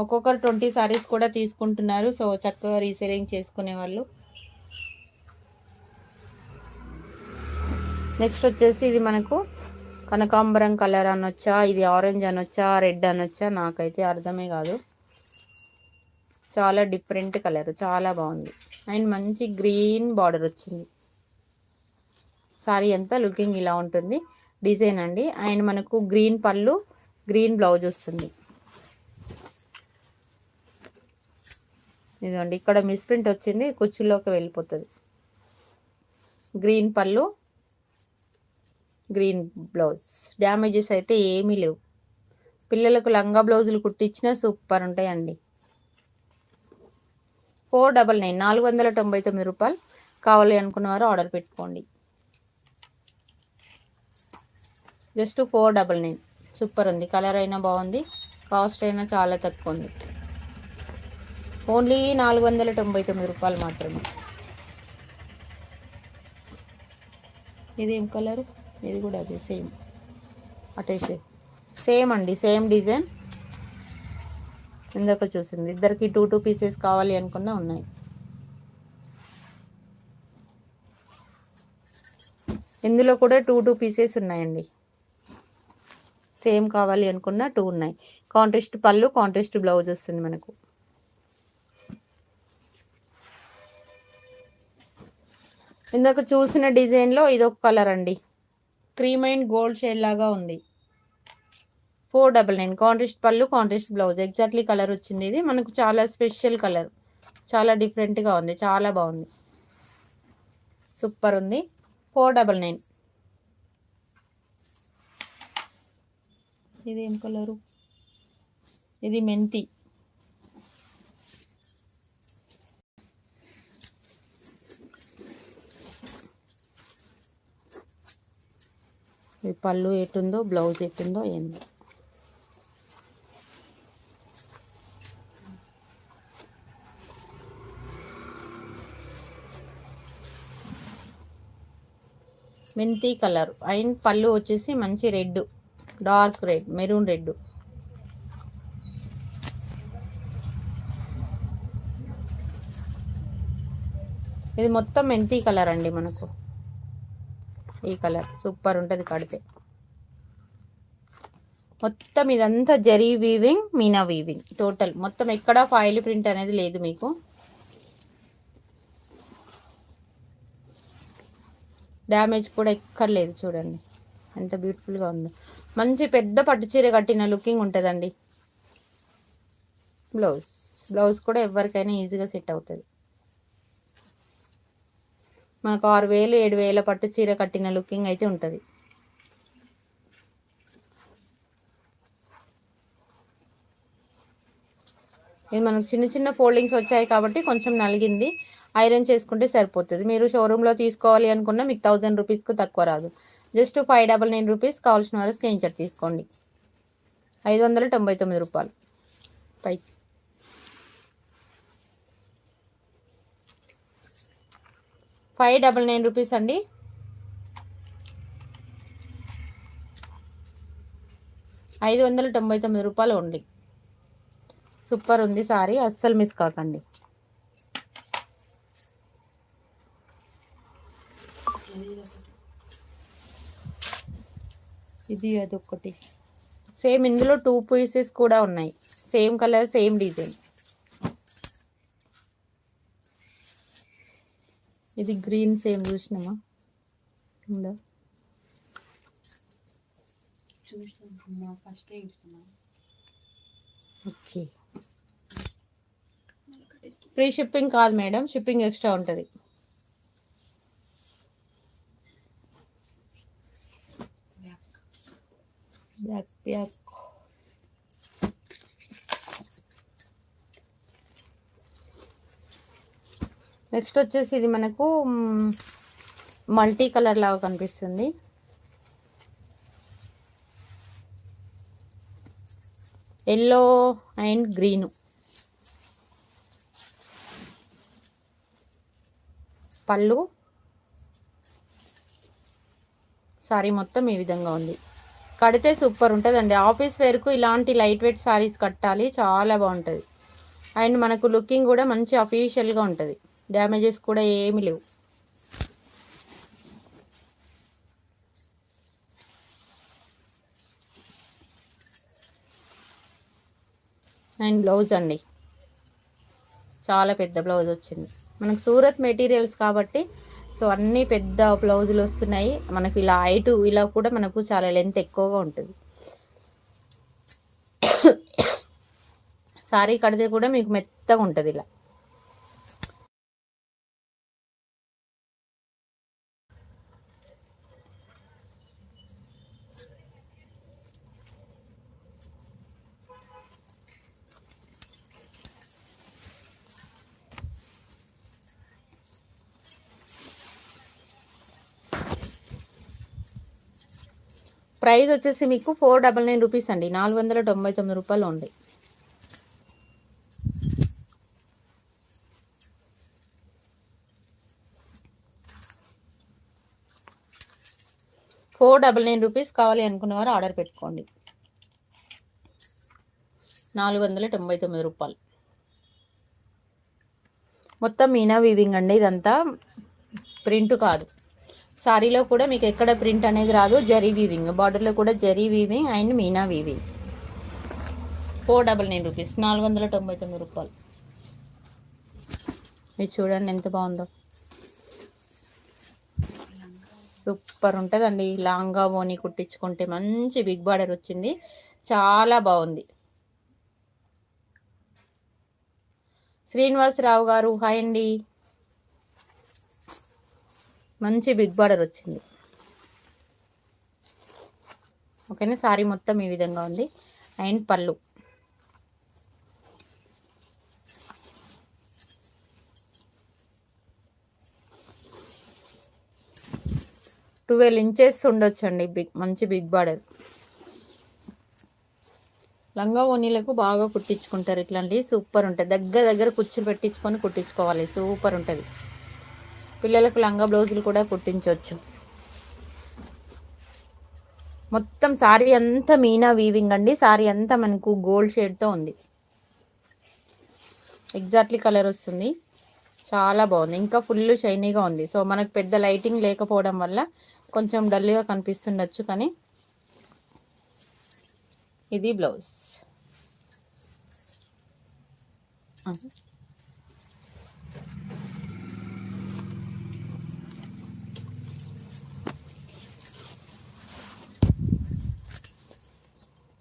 ఒక్కొక్కరు 20 సారీస్ కూడా తీసుకుంటున్నారు. సో చక్కగా రీసెలింగ్ చేసుకునే వాళ్ళు. నెక్స్ట్ వచ్చేసి ఇది మనకు కనకాంబరం కలర్ అనొచ్చా, ఇది ఆరెంజ్ అనొచ్చా, రెడ్ అనొచ్చా, నాకైతే అర్థమే కాదు. చాలా డిఫరెంట్ కలర్, చాలా బాగుంది. అండ్ మంచి గ్రీన్ బార్డర్ వచ్చింది. సారీ అంతా లుకింగ్ ఇలా ఉంటుంది డిజైన్ అండి. అండ్ మనకు గ్రీన్ పళ్ళు, గ్రీన్ బ్లౌజ్ వస్తుంది. ఇదండి, ఇక్కడ మిస్ప్రింట్ వచ్చింది, కుచ్చుల్లోకి వెళ్ళిపోతుంది. గ్రీన్ పళ్ళు, గ్రీన్ బ్లౌజ్. డ్యామేజెస్ అయితే ఏమీ లేవు. పిల్లలకు లంగా బ్లౌజులు కుట్టించినా సూపర్ ఉంటాయండి. 499, 499 రూపాయలు. కావాలి అనుకున్నవారు ఆర్డర్ పెట్టుకోండి. జస్ట్ 499. సూపర్ ఉంది, కలర్ అయినా బాగుంది, కాస్ట్ అయినా చాలా తక్కువ ఉంది. ఓన్లీ 499 రూపాయలు మాత్రమే. ఇదేం కలరు, ఇది కూడా అదే సేమ్, అటేషే సేమ్ అండి, సేమ్ డిజైన్. ఇందాక చూసింది. ఇద్దరికి 2 పీసెస్ కావాలి అనుకున్నా ఉన్నాయి. ఇందులో కూడా 2 పీసెస్ ఉన్నాయండి. సేమ్ కావాలి అనుకున్న 2 ఉన్నాయి. కాంట్రాస్ట్ పళ్ళు, కాంట్రాస్ట్ బ్లౌజ్ వస్తుంది మనకు. ఇందాక చూసిన డిజైన్లో ఇదొక కలర్ అండి, క్రీమ్ అండ్ గోల్డ్ షేడ్ లాగా ఉంది. 499 కాంట్రాస్ట్ పళ్ళు కాంట్రాస్ట్ బ్లౌజ్ ఎగ్జాక్ట్లీ కలర్ వచ్చింది. ఇది మనకు చాలా స్పెషల్ కలర్, చాలా డిఫరెంట్గా ఉంది, చాలా బాగుంది, సూపర్ ఉంది. 499. ఇది ఏం కలరు? ఇది మెంతి. ఈ పళ్ళు ఎటుందో బ్లౌజ్ ఎటుందో ఏందో. మెంతి కలర్ అండ్ పళ్ళు వచ్చేసి మంచి red, dark red, maroon red. ఇది మొత్తం మెంతి కలర్ అండి మనకు. ఈ కలర్ సూపర్ ఉంటుంది కడితే. మొత్తం ఇదంతా zari weaving, Meena weaving total మొత్తం. ఎక్కడ ఫాయిల్ ప్రింట్ అనేది లేదు మీకు. డ్యామేజ్ కూడా ఎక్కర్లేదు. చూడండి ఎంత బ్యూటిఫుల్గా ఉందో. మంచి పెద్ద పట్టు చీర కట్టిన లుకింగ్ ఉంటుందండి. బ్లౌజ్ కూడా ఎవరికైనా ఈజీగా సెట్ అవుతుంది. మనకు 6000 7000 పట్టు చీర కట్టిన లుకింగ్ అయితే ఉంటుంది. ఇది మనకు చిన్న చిన్న ఫోల్డింగ్స్ వచ్చాయి కాబట్టి కొంచెం నలిగింది. ఐరన్ చేసుకుంటే సరిపోతుంది. మీరు షోరూంలో తీసుకోవాలి అనుకున్నా మీకు 1000 రూపీస్కు తక్కువ రాదు. Just 599 rupees. కావాల్సిన వారు స్క్రీన్ షాట్ తీసుకోండి. 599 రూపాయలు పైకి. 599 రూపీస్ అండి. ₹599 ఓన్లీ. సూపర్ ఉంది సారీ, అస్సలు మిస్ కాకండి. ఇది అదొకటి సేమ్. ఇందులో 2 పీసెస్ కూడా ఉన్నాయి. Same colour, same design. ఇది గ్రీన్ సేమ్ చూసినామా? ఉందా? ఓకే. ఫ్రీ షిప్పింగ్ కాదు మేడం, షిప్పింగ్ ఎక్స్ట్రా ఉంటుంది. బ్యాక్ నెక్స్ట్ వచ్చేసి ఇది మనకు మల్టీ కలర్ లాగా కనిపిస్తుంది. Yellow and green. పళ్ళు, సారీ మొత్తం ఈ విధంగా ఉంది. కడితే సూపర్ ఉంటుందండి. ఆఫీస్ వేర్కు ఇలాంటి లైట్ వెయిట్ సారీస్ కట్టాలి, చాలా బాగుంటుంది. అండ్ మనకు లుకింగ్ కూడా మంచి అఫీషియల్గా ఉంటుంది. డ్యామేజెస్ కూడా ఏమీ లేవు. అండ్ బ్లౌజ్ అండి, చాలా పెద్ద బ్లౌజ్ వచ్చింది. మనకు సూరత్ మెటీరియల్స్ కాబట్టి సో అన్నీ పెద్ద బ్లౌజులు వస్తున్నాయి మనకు. ఇలా హైటు ఇలా కూడా మనకు చాలా లెంత్ ఎక్కువగా ఉంటుంది. సారీ కడితే కూడా మీకు మెత్తగా ఉంటుంది ఇలా. ప్రైస్ వచ్చేసి మీకు 499 రూపీస్ అండి. 499 రూపాయలు ఉంది. ₹499 కావాలి అనుకున్నవారు ఆర్డర్ పెట్టుకోండి. 499 రూపాయలు. మొత్తం మీనా వీవింగ్ అండి. ఇదంతా ప్రింట్ కాదు. సారీలో కూడా మీకు ఎక్కడ ప్రింట్ అనేది రాదు. జరీ వీవింగ్, బార్డర్లో కూడా zari weaving and Meena weaving. 499 rupees, 499 రూపాయలు. ఇది చూడండి ఎంత బాగుందో, సూపర్ ఉంటుందండి. లాంగా ఓని కుట్టించుకుంటే మంచి బిగ్ బార్డర్ వచ్చింది. చాలా బాగుంది. శ్రీనివాసరావు గారు హాయ్ అండి. మంచి బిగ్ బార్డర్ వచ్చింది. ఓకేనా, సారీ మొత్తం ఈ విధంగా ఉంది. అండ్ పళ్ళు ట్వెల్వ్ ఇంచెస్ ఉండొచ్చండి. మంచి బిగ్ బార్డర్. లంగా ఓనీలకు బాగా కుట్టించుకుంటారు ఇట్లాంటివి, సూపర్ ఉంటుంది. దగ్గర కుచ్చులు పెట్టించుకొని కుట్టించుకోవాలి, సూపర్ ఉంటుంది. పిల్లలకు లంగా బ్లౌజులు కూడా కుట్టించవచ్చు. మొత్తం సారీ అంతా మీనా వీవింగ్ అండి. సారీ అంతా మనకు గోల్డ్ షేడ్తో ఉంది. ఎగ్జాక్ట్లీ కలర్ వస్తుంది. చాలా బాగుంది. ఇంకా ఫుల్ షైనీగా ఉంది. సో మనకు పెద్ద లైటింగ్ లేకపోవడం వల్ల కొంచెం డల్గా కనిపిస్తుండొచ్చు, కానీ ఇది బ్లౌజ్.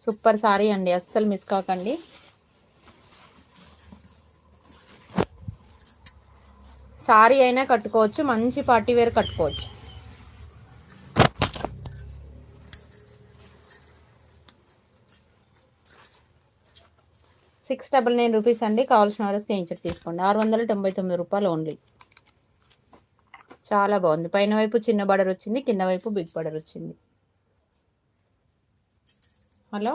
సూపర్ సారీ అండి, అస్సలు మిస్ కాకండి. సారీ అయినా కట్టుకోవచ్చు, మంచి పార్టీ వేర్ కట్టుకోవచ్చు. ₹699 అండి. కావాల్సిన వారు స్క్రీన్షాట్ తీసుకోండి. ₹699 ఓన్లీ. చాలా బాగుంది. పైన వైపు చిన్న బార్డర్ వచ్చింది, కింద వైపు బిగ్ బార్డర్ వచ్చింది. Hello,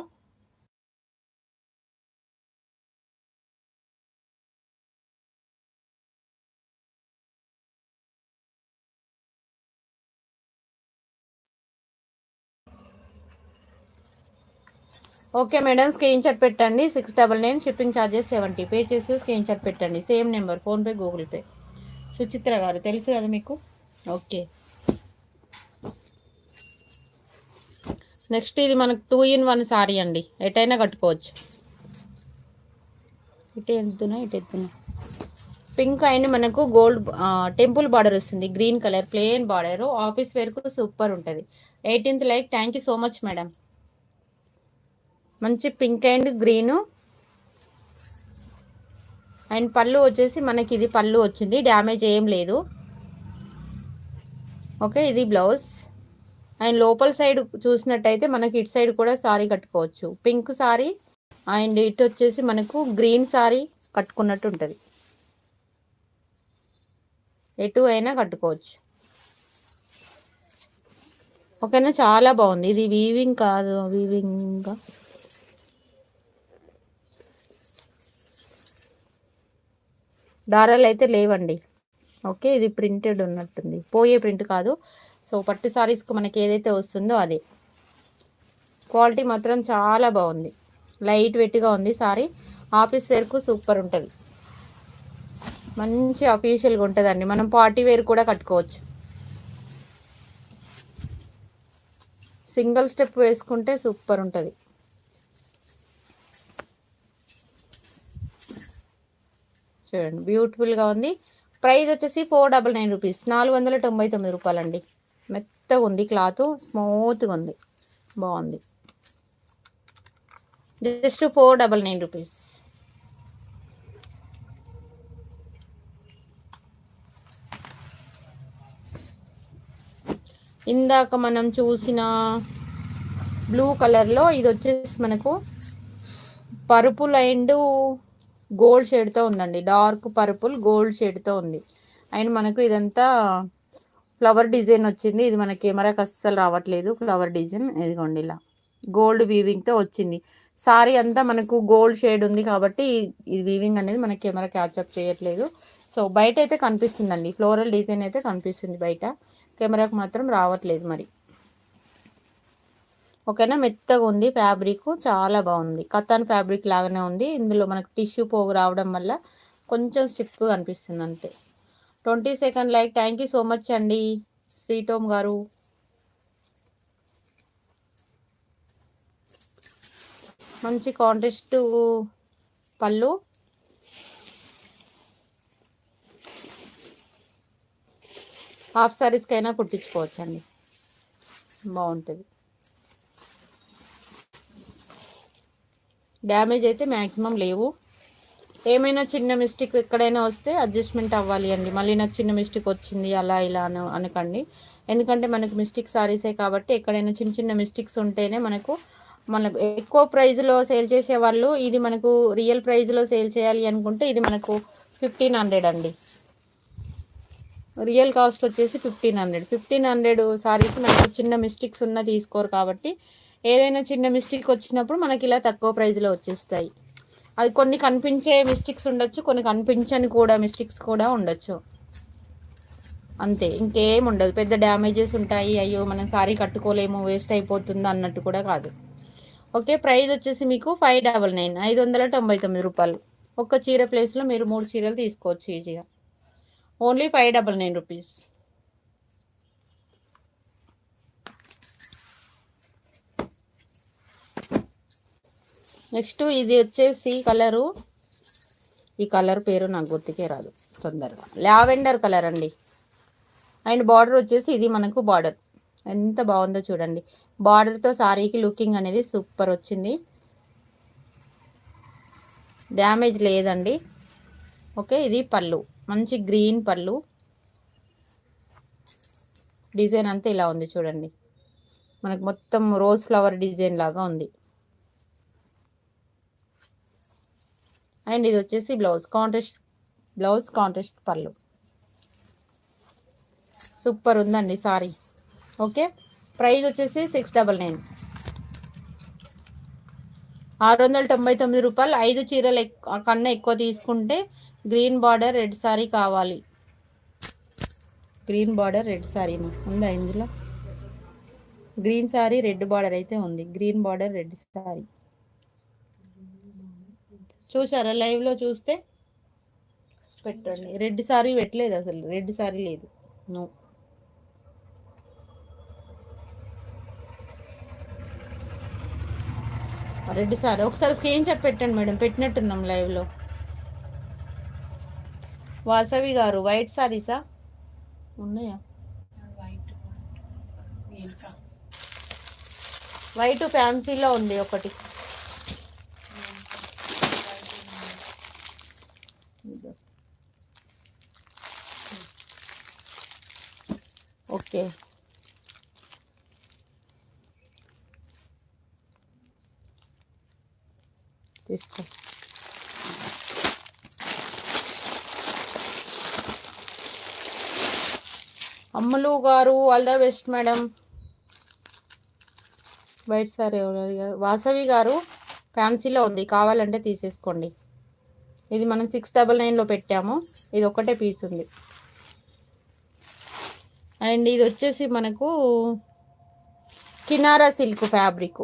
okay madam, screen shot పెట్టండి. 699, షిప్పింగ్ ఛార్జెస్ 70. పే చేసి స్క్రీన్ షాట్ పెట్టండి. Same number, PhonePe, Google pay. Suchitra గారు తెలుసు కదా మీకు. ఓకే, నెక్స్ట్ ఇది మనకు 2-in-1 సారీ అండి. ఎటైనా కట్టుకోవచ్చు. ఇటు ఎత్తున పింక్ అండ్ మనకు గోల్డ్ టెంపుల్ బార్డర్ వస్తుంది. Green colour plain border. Office వేర్కు సూపర్ ఉంటుంది. 18th like. Thank you so much madam. మంచి పింక్ అండ్ గ్రీను. అండ్ పళ్ళు వచ్చేసి మనకి ఇది పళ్ళు వచ్చింది, డ్యామేజ్ ఏం లేదు. ఓకే, ఇది బ్లౌజ్. అండ్ లోపల సైడ్ చూసినట్టయితే మనకి ఇటు సైడ్ కూడా సారీ కట్టుకోవచ్చు. పింక్ సారీ అండ్ ఇటు వచ్చేసి మనకు గ్రీన్ సారీ కట్టుకున్నట్టు ఉంటుంది. ఎటు అయినా కట్టుకోవచ్చు. ఓకేనా, చాలా బాగుంది. ఇది వీవింగ్ కాదు, వీవింగ్ దారాలు అయితే లేవండి. ఓకే, ఇది ప్రింటెడ్ ఉన్నట్టుంది, పోయే ప్రింట్ కాదు. సో పట్టు సారీస్కి మనకి ఏదైతే వస్తుందో అదే. క్వాలిటీ మాత్రం చాలా బాగుంది, లైట్ వెయిట్గా ఉంది సారీ. ఆఫీస్ వేర్కు సూపర్ ఉంటుంది, మంచి అఫీషియల్గా ఉంటుందండి. మనం పార్టీ వేర్ కూడా కట్టుకోవచ్చు. సింగిల్ స్టెప్ వేసుకుంటే సూపర్ ఉంటుంది. చూడండి, బ్యూటిఫుల్గా ఉంది. ప్రైస్ వచ్చేసి ₹499, ₹499 అండి. మెత్తగా ఉంది, క్లాత్ స్మూత్గా ఉంది, బాగుంది. జస్ట్ ₹499. ఇందాక మనం చూసిన బ్లూ కలర్లో ఇది వచ్చేసి మనకు పర్పుల్ అండ్ గోల్డ్ షేడ్తో ఉందండి. డార్క్ పర్పుల్ గోల్డ్ షేడ్తో ఉంది. అండ్ మనకు ఇదంతా ఫ్లవర్ డిజైన్ వచ్చింది. ఇది మన కెమెరాకి అస్సలు రావట్లేదు ఫ్లవర్ డిజైన్. ఇదిగోండి, ఇలా గోల్డ్ వీవింగ్తో వచ్చింది. సారీ అంతా మనకు గోల్డ్ షేడ్ ఉంది కాబట్టి ఇది వీవింగ్ అనేది మన కెమెరా క్యాప్చర్ చేయట్లేదు. సో బయట అయితే కనిపిస్తుందండి, ఫ్లోరల్ డిజైన్ అయితే కనిపిస్తుంది బయట, కెమెరాకు మాత్రం రావట్లేదు మరి. ఓకేనా, మెత్తగా ఉంది ఫ్యాబ్రిక్, చాలా బాగుంది. కతాన్ ఫ్యాబ్రిక్ లాగానే ఉంది. ఇందులో మనకు టిష్యూ పోగు రావడం వల్ల కొంచెం స్టిఫ్గా అనిపిస్తుంది అంతే. 22nd like. Thank you so much అండి స్వీట్ హోమ్ గారు. మంచి కాంట్రాస్ట్ పళ్ళు, హాఫ్ సారీస్కైనా కుట్టించుకోవచ్చండి, బాగుంటుంది. డ్యామేజ్ అయితే మ్యాక్సిమం లేవు. ఏమైనా చిన్న మిస్టేక్ ఎక్కడైనా వస్తే అడ్జస్ట్మెంట్ అవ్వాలి అండి. మళ్ళీ నాకు చిన్న మిస్టేక్ వచ్చింది అలా ఇలా అనకండి. ఎందుకంటే మనకు మిస్టేక్ సారీసే కాబట్టి ఎక్కడైనా చిన్న చిన్న మిస్టేక్స్ ఉంటేనే మనకు ఎక్కువ ప్రైజ్లో సేల్ చేసే వాళ్ళు ఇది మనకు రియల్ ప్రైజ్లో సేల్ చేయాలి అనుకుంటే ఇది మనకు 1500 అండి. రియల్ కాస్ట్ వచ్చేసి 1500 సారీస్ మనకు చిన్న మిస్టేక్స్ ఉన్న తీసుకోరు కాబట్టి ఏదైనా చిన్న మిస్టేక్ వచ్చినప్పుడు మనకి ఇలా తక్కువ ప్రైజ్లో వచ్చేస్తాయి. అది కొన్ని కనిపించే మిస్టేక్స్ ఉండొచ్చు, కొన్ని కనిపించని కూడా మిస్టేక్స్ కూడా ఉండొచ్చు, అంతే. ఇంకేం ఉండదు. పెద్ద డ్యామేజెస్ ఉంటాయి, అయ్యో మనం సారీ కట్టుకోలేము వేస్ట్ అయిపోతుంది అన్నట్టు కూడా కాదు. ఓకే, ప్రైస్ వచ్చేసి మీకు 599 599 రూపాయలు. ఒక్క చీర ప్లేస్లో మీరు 3 చీరలు తీసుకోవచ్చు ఈజీగా. Only 599 rupees. నెక్స్ట్ ఇది వచ్చేసి కలరు, ఈ కలర్ పేరు నాకు గుర్తుకే రాదు తొందరగా. లావెండర్ కలర్ అండి. అండ్ బార్డర్ వచ్చేసి ఇది మనకు బార్డర్ ఎంత బాగుందో చూడండి. బార్డర్తో సారీకి లుకింగ్ అనేది సూపర్ వచ్చింది, డ్యామేజ్ లేదండి. ఓకే, ఇది పళ్ళు, మంచి గ్రీన్ పళ్ళు. డిజైన్ అంతా ఇలా ఉంది చూడండి, మనకు మొత్తం రోజ్ ఫ్లవర్ డిజైన్ లాగా ఉంది. అండ్ ఇది వచ్చేసి బ్లౌజ్ కాంట్రాస్ట్ పళ్ళు. సూపర్ ఉందండి సారీ. ఓకే, ప్రైస్ వచ్చేసి 699 699 రూపాయలు. 5 చీరలు కన్నా ఎక్కువ తీసుకుంటే గ్రీన్ బార్డర్ రెడ్ సారీ కావాలి. గ్రీన్ బార్డర్ రెడ్ సారీనా ఉందా ఇందులో? గ్రీన్ సారీ రెడ్ బార్డర్ అయితే ఉంది. గ్రీన్ బార్డర్ రెడ్ సారీ చూసారా? లైవ్లో చూస్తే పెట్టండి. రెడ్ సారీ పెట్టలేదు, అసలు రెడ్ సారీ లేదు. నో, రెడ్ సారీ ఒకసారి స్క్రీన్ షాట్ పెట్టండి మేడం, పెట్టినట్టున్నాం లైవ్లో. వాసవి గారు వైట్ సారీసా ఉన్నాయా? వైట్ ఫ్యాన్సీలో ఉంది ఒకటి. ఓకే, తీసుకో. అమ్ములు గారు all the best madam. White sorry Vasavi గారు ఫ్యాన్సీలో ఉంది, కావాలంటే తీసేసుకోండి. ఇది మనం 699లో పెట్టాము, ఇది ఒకటే పీస్ ఉంది. అండ్ ఇది వచ్చేసి మనకు కినారా సిల్క్ ఫ్యాబ్రిక్,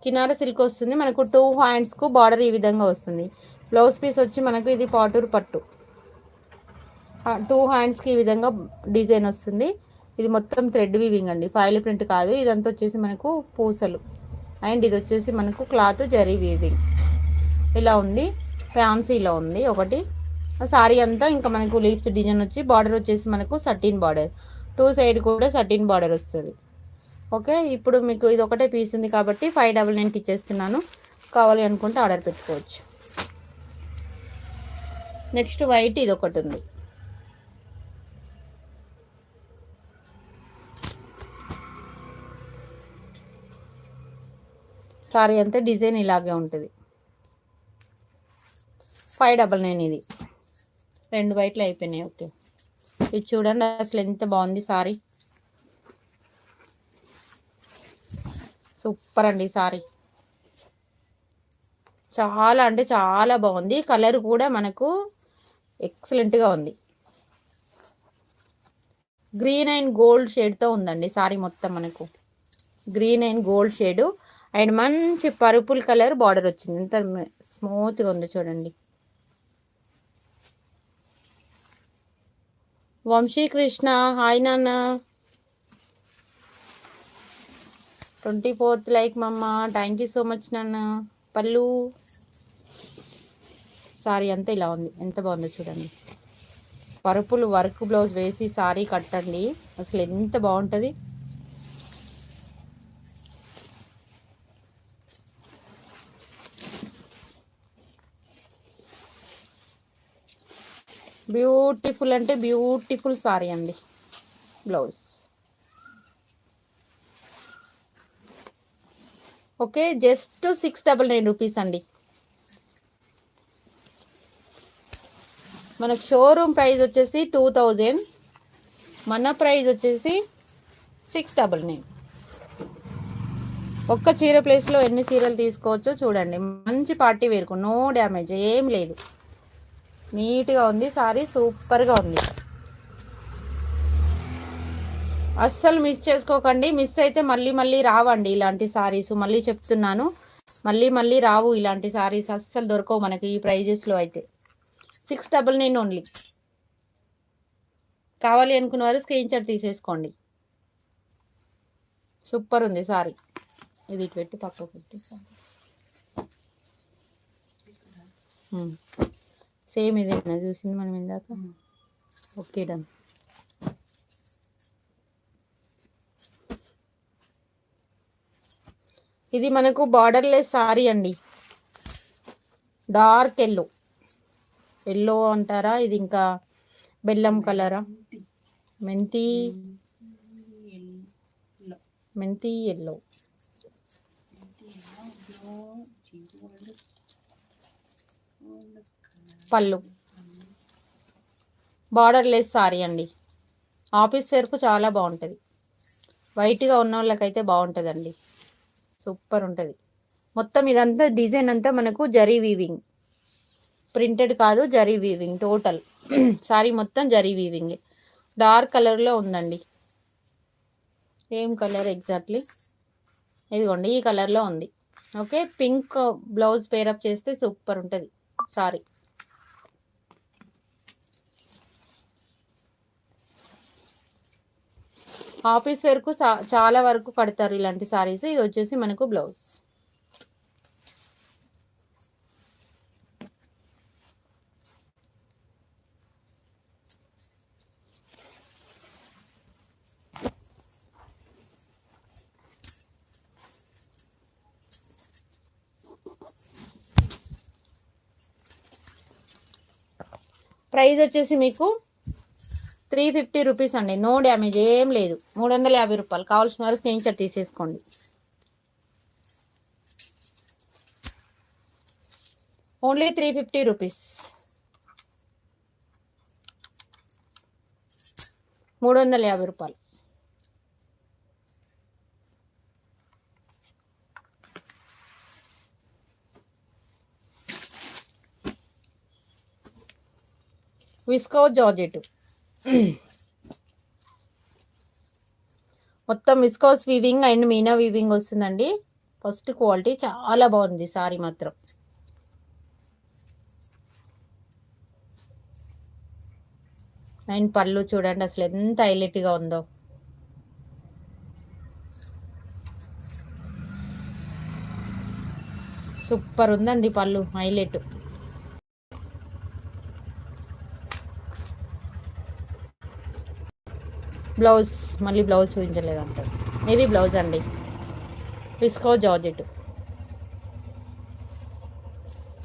కినారా సిల్క్ వస్తుంది మనకు. 2 హ్యాండ్స్కు బార్డర్ ఈ విధంగా వస్తుంది. బ్లౌజ్ పీస్ వచ్చి మనకు ఇది పాటూరు పట్టు. 2 హ్యాండ్స్కి ఈ విధంగా డిజైన్ వస్తుంది. ఇది మొత్తం థ్రెడ్ వీవింగ్ అండి, ఫాయిల్ ప్రింట్ కాదు. ఇదంతా వచ్చేసి మనకు పూసలు. అండ్ ఇది వచ్చేసి మనకు క్లాత్ జరీ వీవింగ్ ఇలా ఉంది. ఫ్యాన్సీలో ఉంది ఒకటి. సారీ అంతా ఇంకా మనకు లీవ్స్ డిజైన్ వచ్చి బార్డర్ వచ్చేసి మనకు సటిన్ బార్డర్, 2 సైడ్ కూడా సటిన్ బార్డర్ వస్తుంది. ఓకే, ఇప్పుడు మీకు ఇది ఒకటే పీస్ ఉంది కాబట్టి 599కి ఇచ్చేస్తున్నాను. కావాలి అనుకుంటే ఆర్డర్ పెట్టుకోవచ్చు. నెక్స్ట్ వైట్ ఇది ఒకటి ఉంది. సారీ అంతా డిజైన్ ఇలాగే ఉంటుంది. 599 ఇది. 2 వైట్లు అయిపోయినాయి. ఓకే, ఇది చూడండి అసలు ఎంత బాగుంది సారీ, సూపర్ అండి సారీ. చాలా అంటే చాలా బాగుంది. కలర్ కూడా మనకు ఎక్సలెంట్గా ఉంది. గ్రీన్ అండ్ గోల్డ్ షేడ్తో ఉందండి సారీ మొత్తం. మనకు green and gold shade and మంచి పర్పుల్ కలర్ బార్డర్ వచ్చింది. ఎంత స్మూత్గా ఉంది చూడండి. వంశీకృష్ణ హాయ్ నాన్న, 24th లైక్ మమ్మ, థ్యాంక్ యూ సో మచ్ నాన్న. పళ్ళు సారీ అంతా ఇలా ఉంది, ఎంత బాగుందో చూడండి. పర్పుల్ వర్క్ బ్లౌజ్ వేసి సారీ కట్టండి, అసలు ఎంత బాగుంటుంది. బ్యూటిఫుల్ అంటే బ్యూటిఫుల్ సారీ అండి. బ్లౌజ్ ఓకే, జస్ట్ 699 రూపీస్ అండి. మనకు షోరూమ్ ప్రైస్ వచ్చేసి 2000, మన ప్రైస్ వచ్చేసి 699. ఒక్క చీర ప్లేస్లో ఎన్ని చీరలు తీసుకోవచ్చో చూడండి. మంచి పార్టీ వేరుకు, నో డ్యామేజ్, ఏం లేదు, నీట్గా ఉంది సారీ, సూపర్గా ఉంది. అస్సలు మిస్ చేసుకోకండి. మిస్ అయితే మళ్ళీ మళ్ళీ రావండి ఇలాంటి సారీస్. మళ్ళీ చెప్తున్నాను, మళ్ళీ మళ్ళీ రావు ఇలాంటి సారీస్, అస్సలు దొరకవు మనకి ఈ ప్రైజెస్లో అయితే. 699 ఓన్లీ. కావాలి అనుకున్న వారు స్క్రీన్ షాట్ తీసేసుకోండి. సూపర్ ఉంది సారీ. ఇది ఇటు పెట్టి పక్కకు పెట్టి, సేమ్ ఇదేనా చూసింది మనం ఇందాక. Okay done. ఇది మనకు బార్డర్లెస్ సారీ అండి. డార్క్ ఎల్లో, ఎల్లో అంటారా, ఇది ఇంకా బెల్లం కలరా, మెంతి ఎల్లో. పళ్ళు బార్డర్లెస్ సారీ అండి. ఆఫీస్ వేర్కు చాలా బాగుంటుంది. వైట్గా ఉన్న వాళ్ళకైతే బాగుంటుందండి, సూపర్ ఉంటుంది. మొత్తం ఇదంతా డిజైన్ అంతా మనకు జరీ వీవింగ్, ప్రింటెడ్ కాదు, జరీ వీవింగ్ టోటల్. సారీ మొత్తం జరీ వీవింగ్. డార్క్ కలర్లో ఉందండి. ఏం కలర్ ఎగ్జాక్ట్లీ, ఇదిగోండి ఈ కలర్లో ఉంది. ఓకే, పింక్ బ్లౌజ్ పేరప్ చేస్తే సూపర్ ఉంటుంది సారీ. ఆఫీస్ వరకు చాలా వరకు కడతారు ఇలాంటి సారీస్. ఇది వచ్చేసి మనకు బ్లౌజ్. ప్రైస్ వచ్చేసి మీకు 350 రూపీస్ అండి. నో డ్యామేజ్, ఏం లేదు. 350 రూపాయలు. కావాల్సిన వారు స్క్రీన్ షాట్ తీసేసుకోండి. Only 350 rupees. 350 రూపాయలు. విస్కో జార్జెట్, మొత్తం viscose weaving and Meena weaving వస్తుందండి. ఫస్ట్ క్వాలిటీ చాలా బాగుంది సారీ మాత్రం. అండ్ పళ్ళు చూడండి అసలు ఎంత హైలైట్గా ఉందో. సూపర్ ఉందండి పళ్ళు, హైలైట్. బ్లౌజ్, మళ్ళీ బ్లౌజ్ చూపించలేదు అంటే, ఇది బ్లౌజ్ అండి. Visco georgette.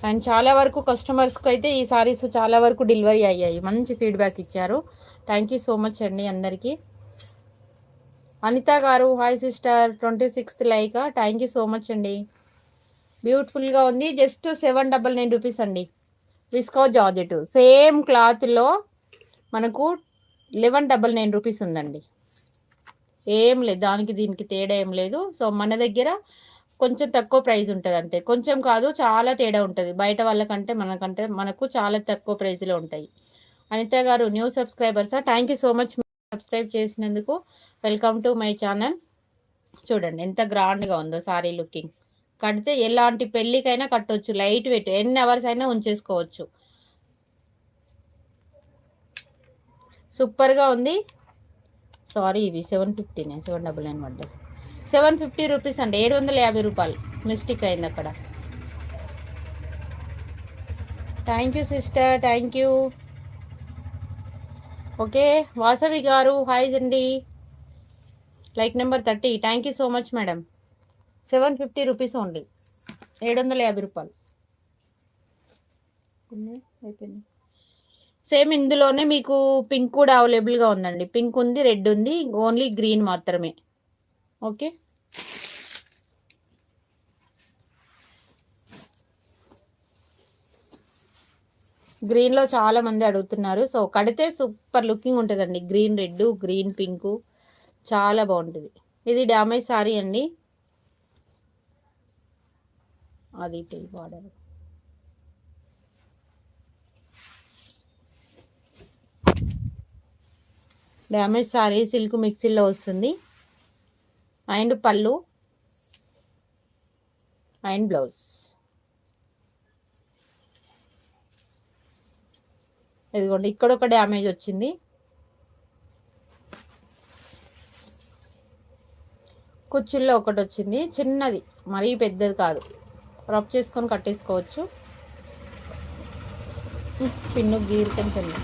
అండ్ చాలా వరకు కస్టమర్స్కి అయితే ఈ సారీస్ చాలా వరకు డెలివరీ అయ్యాయి. మంచి ఫీడ్బ్యాక్ ఇచ్చారు. థ్యాంక్ యూ సో మచ్ అండి అందరికీ. అనిత గారు hi sister, 26th like, thank you so much అండి. బ్యూటిఫుల్గా ఉంది. జస్ట్ 799 రూపీస్ అండి. విస్కో జార్జెట్ సేమ్ క్లాత్లో మనకు 1199 రూపీస్ ఉందండి. ఏం లేదు, దానికి దీనికి తేడా ఏం లేదు. సో మన దగ్గర కొంచెం తక్కువ ప్రైస్ ఉంటుంది అంతే, కొంచెం కాదు చాలా తేడా ఉంటుంది. బయట వాళ్ళకంటే మనకు చాలా తక్కువ ప్రైస్లో ఉంటాయి. అనిత గారు న్యూ సబ్స్క్రైబర్సా, thank you so much subscribe చేసినందుకు. Welcome to my channel. చూడండి ఎంత గ్రాండ్గా ఉందో సారీ లుకింగ్. కడితే ఎలాంటి పెళ్ళికైనా కట్టవచ్చు, లైట్ వెయిట్, ఎన్ని అవర్స్ అయినా ఉంచేసుకోవచ్చు. సూపర్గా ఉంది. సారీ ఇవి 750, 799 పడ్డది. 750 రూపీస్ అండి, 750 రూపాయలు. మిస్టేక్ అయింది అక్కడ. Thank you sister, thank you. Okay Vasavi గారు హాయ్ అండి, like number 30. Thank you so much madam. 750 rupees only, 750 రూపాయలు. అయిపోయింది. సేమ్ ఇందులోనే మీకు పింక్ కూడా అవైలబుల్గా ఉందండి. పింక్ ఉంది, రెడ్ ఉంది, ఓన్లీ గ్రీన్ మాత్రమే. ఓకే, గ్రీన్లో చాలా మంది అడుగుతున్నారు. సో కడితే సూపర్ లుకింగ్ ఉంటుందండి. గ్రీన్ రెడ్, గ్రీన్ పింక్ చాలా బాగుంటుంది. ఇది డ్యామేజ్ సారీ అండి. అది బార్డర్ డ్యామేజ్ సారీ సిల్క్ మిక్సీలో వస్తుంది. అండ్ పళ్ళు అండ్ బ్లౌజ్. ఇదిగోండి, ఇక్కడ ఒక డ్యామేజ్ వచ్చింది. కుచ్చుల్లో ఒకటి వచ్చింది, చిన్నది, మరీ పెద్దది కాదు. రబ్ చేసుకొని కట్టేసుకోవచ్చు. పిన్ను గీరుకుంటుంది.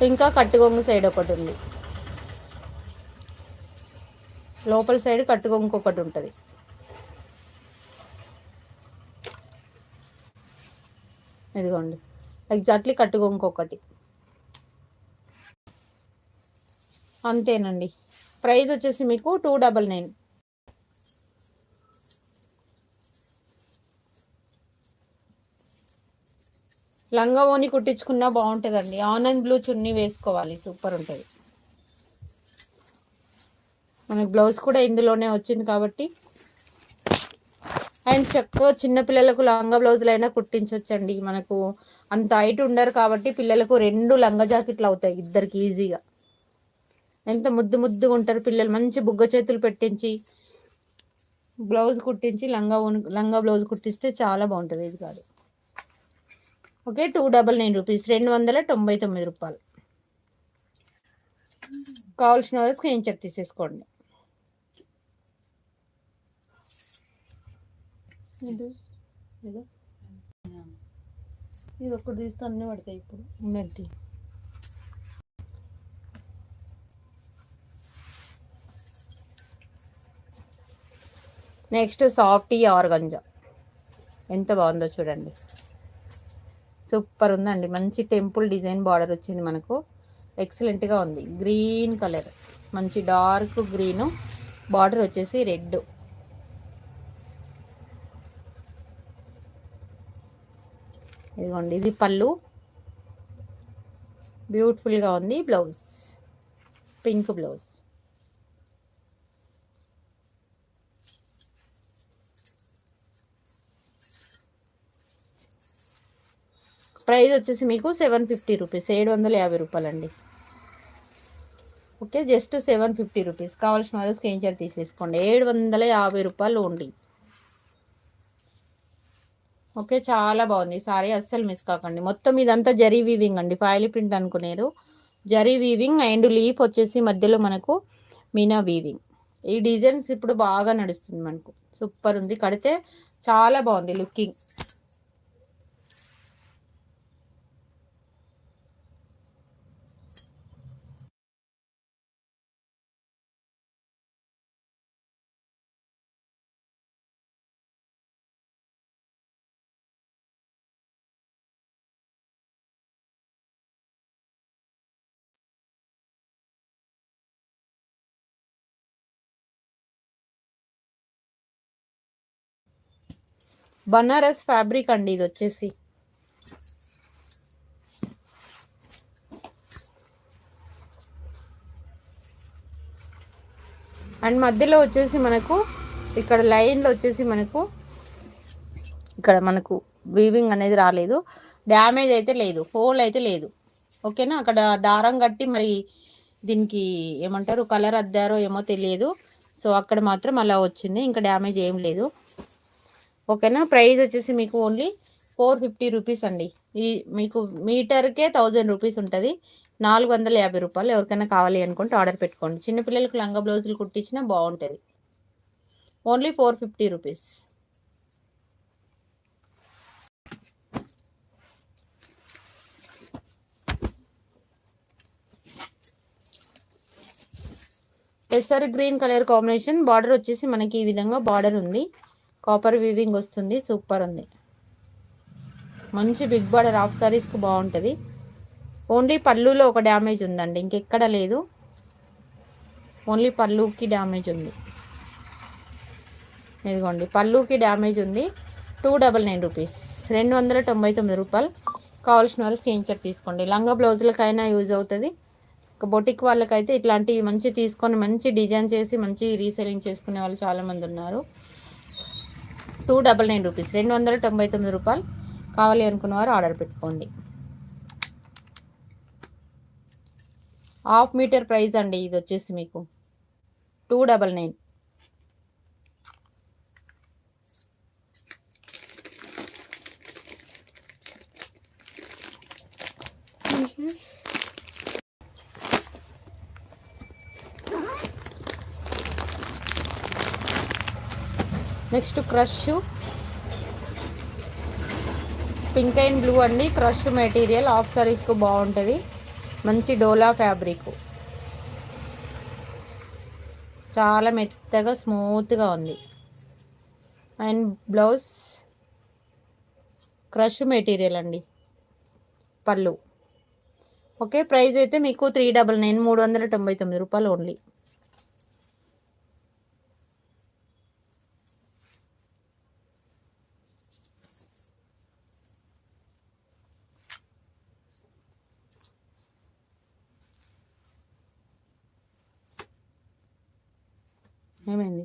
ఇంకా కట్టుగొంగు సైడ్ ఒకటి ఉంది, లోపల సైడ్ కట్టుగొంగు ఒకటి ఉంటుంది. ఇదిగోండి, ఎగ్జాక్ట్లీ కట్టుగొంగు ఒకటి. అంతేనండి. ప్రైస్ వచ్చేసి మీకు 299. లంగా ఓని కుట్టించుకున్నా బాగుంటుందండి. ఆనంద్ బ్లూ చున్నీ వేసుకోవాలి, సూపర్ ఉంటుంది. మనకి బ్లౌజ్ కూడా ఇందులోనే వచ్చింది కాబట్టి. అండ్ చక్కగా చిన్నపిల్లలకు లంగా బ్లౌజులు అయినా కుట్టించవచ్చండి. మనకు అంత హైట్ ఉండరు కాబట్టి పిల్లలకు 2 లంగా జాకెట్లు అవుతాయి ఇద్దరికి ఈజీగా. ఎంత ముద్దు ముద్దుగా ఉంటారు పిల్లలు. మంచి బుగ్గ చేతులు పెట్టించి బ్లౌజ్ కుట్టించి లంగా బ్లౌజ్ కుట్టిస్తే చాలా బాగుంటుంది. ఇది కాదు. ఓకే, 299 రూపీస్, 299 రూపాయలు. కావాల్సిన వారు స్క్రీన్ షాట్ తీసేసుకోండి. ఇది ఒక్కటి తీస్తే అన్నీ పడతాయి. ఇప్పుడు ఉన్నది. నెక్స్ట్ సాఫ్టీ ఆర్గంజా, ఎంత బాగుందో చూడండి. సూపర్ ఉందండి. మంచి టెంపుల్ డిజైన్ బార్డర్ వచ్చింది మనకు. ఎక్సలెంట్గా ఉంది. గ్రీన్ కలర్, మంచి డార్క్ గ్రీను, బార్డర్ వచ్చేసి రెడ్. ఇదిగోండి, ఇది పళ్ళు, బ్యూటిఫుల్గా ఉంది. Blouse pink blouse. ప్రైస్ వచ్చేసి మీకు 750 రూపీస్, 750 రూపాయలండి. Okay, just 750 rupees. కావాల్సిన వాళ్ళు స్క్రీన్ షాట్ తీసేసుకోండి. 750 రూపాయలు ఓన్లీ. ఓకే, చాలా బాగుంది సారీ, అస్సలు మిస్ కాకండి. మొత్తం ఇదంతా జరీ వీవింగ్ అండి, పాయలి ప్రింట్ అనుకునేరు. జరీ వీవింగ్ అండ్ లీఫ్ వచ్చేసి మధ్యలో మనకు మీనా వీవింగ్. ఈ డిజైన్స్ ఇప్పుడు బాగా నడుస్తుంది మనకు. సూపర్ ఉంది, కడితే చాలా బాగుంది లుకింగ్. బనారస్ ఫ్యాబ్రిక్ అండి ఇది వచ్చేసి. అండ్ మధ్యలో వచ్చేసి మనకు ఇక్కడ లైన్లో వచ్చేసి మనకు ఇక్కడ మనకు వీవింగ్ అనేది రాలేదు. డ్యామేజ్ అయితే లేదు, హోల్ అయితే లేదు. ఓకేనా, అక్కడ దారం కట్టి మరి దీనికి ఏమంటారు కలర్ అద్దారో ఏమో తెలియదు. సో అక్కడ మాత్రం అలా వచ్చింది, ఇంకా డ్యామేజ్ ఏం లేదు. ఓకేనా, ప్రైస్ వచ్చేసి మీకు ఓన్లీ 450 రూపీస్ అండి. ఈ మీకు మీటర్కే 1000 రూపీస్ ఉంటుంది, 450 రూపాయలు. ఎవరికైనా కావాలి అనుకుంటే ఆర్డర్ పెట్టుకోండి. చిన్నపిల్లలకు లంగా బ్లౌజులు కుట్టించినా బాగుంటుంది. Only 450 rupees. పెసర్ గ్రీన్ కలర్ కాంబినేషన్. బార్డర్ వచ్చేసి మనకి ఈ విధంగా బార్డర్ ఉంది, కాపర్ వీవింగ్ వస్తుంది. సూపర్ ఉంది. మంచి బిగ్ బార్డర్ హాఫ్ సారీస్కి బాగుంటుంది. ఓన్లీ పళ్ళులో ఒక డ్యామేజ్ ఉందండి, ఇంకెక్కడ లేదు. ఓన్లీ పళ్ళుకి డ్యామేజ్ ఉంది. ఇదిగోండి పళ్ళుకి డ్యామేజ్ ఉంది. 299 రూపీస్, 299 రూపాయలు. కావాల్సిన వాళ్ళు స్క్రీన్ షాట్ తీసుకోండి. లంగా బ్లౌజులకైనా యూజ్ అవుతుంది. ఒక బొటిక్ వాళ్ళకైతే ఇట్లాంటివి మంచి తీసుకొని మంచి డిజైన్ చేసి మంచి రీసెలింగ్ చేసుకునే వాళ్ళు చాలామంది ఉన్నారు. 299 రూపీస్, 299 రూపాయలు. కావాలి అనుకున్నవారు ఆర్డర్ పెట్టుకోండి. హాఫ్ మీటర్ ప్రైస్ అండి ఇది వచ్చేసి మీకు 299. Next crush pink and blue అండి. క్రష్ మెటీరియల్ హాఫ్ సారీస్కు బాగుంటుంది. మంచి డోలా ఫ్యాబ్రిక్, చాలా మెత్తగా స్మూత్గా ఉంది. అండ్ బ్లౌజ్ క్రష్ మెటీరియల్ అండి. పళ్ళు ఓకే. ప్రైస్ అయితే మీకు 399, 399 రూపాయలు ఓన్లీ. ఏమైంది?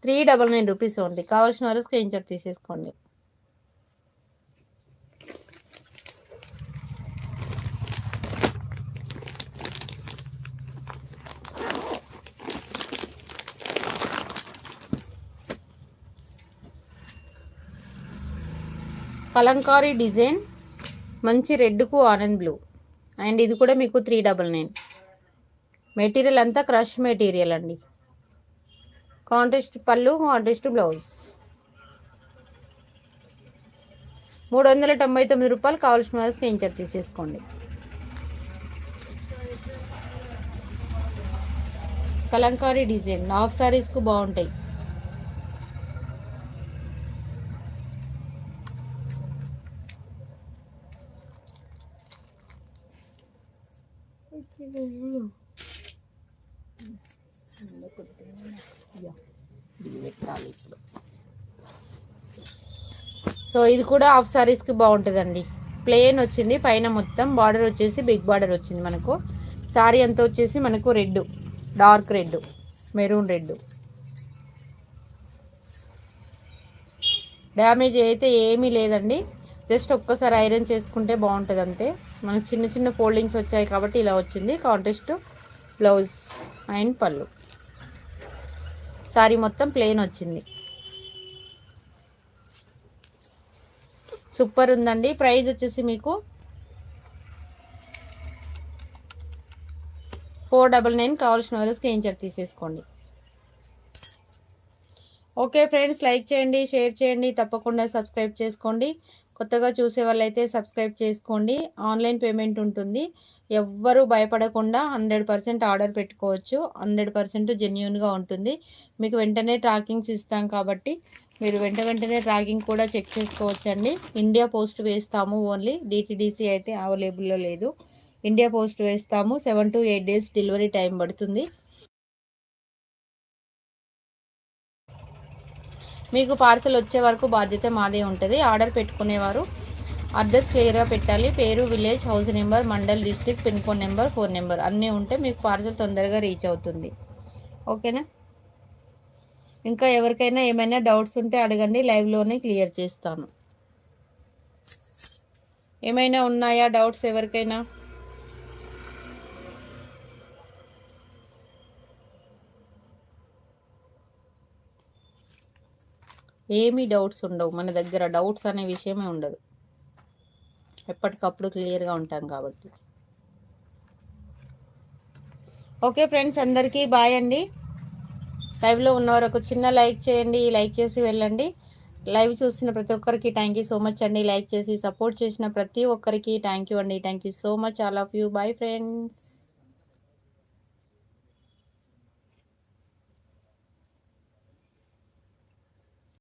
399 రూపీస్ ఓన్లీ. కావాల్సిన వారు స్క్రీన్ షాట్ తీసేసుకోండి. కలంకారీ డిజైన్, మంచి రెడ్కు ఆనంద్ బ్లూ. అండ్ ఇది కూడా మీకు 399. మెటీరియల్ అంతా క్రష్ మెటీరియల్ అండి. కాంట్రాస్ట్ పళ్ళు, కాంట్రాస్ట్ బ్లౌజ్. 399 రూపాయలు. కావాల్సిన వాళ్ళు స్క్రీన్ షాట్ తీసేసుకోండి. కలంకారీ డిజైన్ హాఫ్ సారీస్కు బాగుంటాయి. సో ఇది కూడా హాఫ్ సారీస్కి బాగుంటుందండి. ప్లెయిన్ వచ్చింది, పైన మొత్తం బార్డర్ వచ్చేసి బిగ్ బార్డర్ వచ్చింది మనకు. సారీ అంతా వచ్చేసి మనకు red, dark red, maroon red. Damage అయితే ఏమీ లేదండి. జస్ట్ ఒక్కసారి ఐరన్ చేసుకుంటే బాగుంటుంది అంతే. మనకు చిన్న చిన్న ఫోల్డింగ్స్ వచ్చాయి కాబట్టి ఇలా వచ్చింది. కాంట్రాస్ట్ బ్లౌజ్ అండ్ పళ్ళు. సారీ మొత్తం ప్లెయిన్ వచ్చింది. సూపర్ ఉందండి. ప్రైస్ వచ్చేసి మీకు 499. కావాల్సిన వారు స్క్రీన్ షాట్ తీసేసుకోండి. ఓకే ఫ్రెండ్స్, లైక్ చేయండి, షేర్ చేయండి, తప్పకుండా సబ్స్క్రైబ్ చేసుకోండి. కొత్తగా చూసే వాళ్ళైతే సబ్స్క్రైబ్ చేసుకోండి. ఆన్లైన్ పేమెంట్ ఉంటుంది. ఎవ్వరూ భయపడకుండా 100% ఆర్డర్ పెట్టుకోవచ్చు. 100% జెన్యూన్గా ఉంటుంది. మీకు వెంటనే ట్రాకింగ్స్ ఇస్తాం కాబట్టి మీరు వెంటనే ట్రాకింగ్ కూడా చెక్ చేసుకోవచ్చండి. ఇండియా పోస్ట్ వేస్తాము, ఓన్లీ డిటీడీసీ అయితే అవైలబుల్లో లేదు. ఇండియా పోస్ట్ వేస్తాము. 7 to 8 days డెలివరీ టైం పడుతుంది. మీకు పార్సల్ వచ్చే వరకు బాధ్యత మాదే ఉంటుంది. ఆర్డర్ పెట్టుకునేవారు అడ్రస్ క్లియర్గా పెట్టాలి. పేరు, village, house number, mandal, district, pin code number, phone number అన్నీ ఉంటే మీకు పార్సల్ తొందరగా రీచ్ అవుతుంది. ఓకేనా? ఇంకా ఎవరికైనా ఏమైనా డౌట్స్ ఉంటే అడగండి, లైవ్లోనే క్లియర్ చేస్తాను. ఏమైనా ఉన్నాయా డౌట్స్ ఎవరికైనా? ఏమీ డౌట్స్ ఉండవు మన దగ్గర. డౌట్స్ అనే విషయమే ఉండదు. ఎప్పటికప్పుడు క్లియర్గా ఉంటాం కాబట్టి. ఓకే ఫ్రెండ్స్, అందరికీ బాయ్ అండి. లైవ్లో ఉన్నవారు ఒక చిన్న లైక్ చేయండి, లైక్ చేసి వెళ్ళండి. లైవ్ చూస్తున్న ప్రతి ఒక్కరికి థ్యాంక్ యూ సో మచ్ అండి. లైక్ చేసి సపోర్ట్ చేసిన ప్రతి ఒక్కరికి థ్యాంక్ యూ అండి. Thank you so much all of you. Bye friends.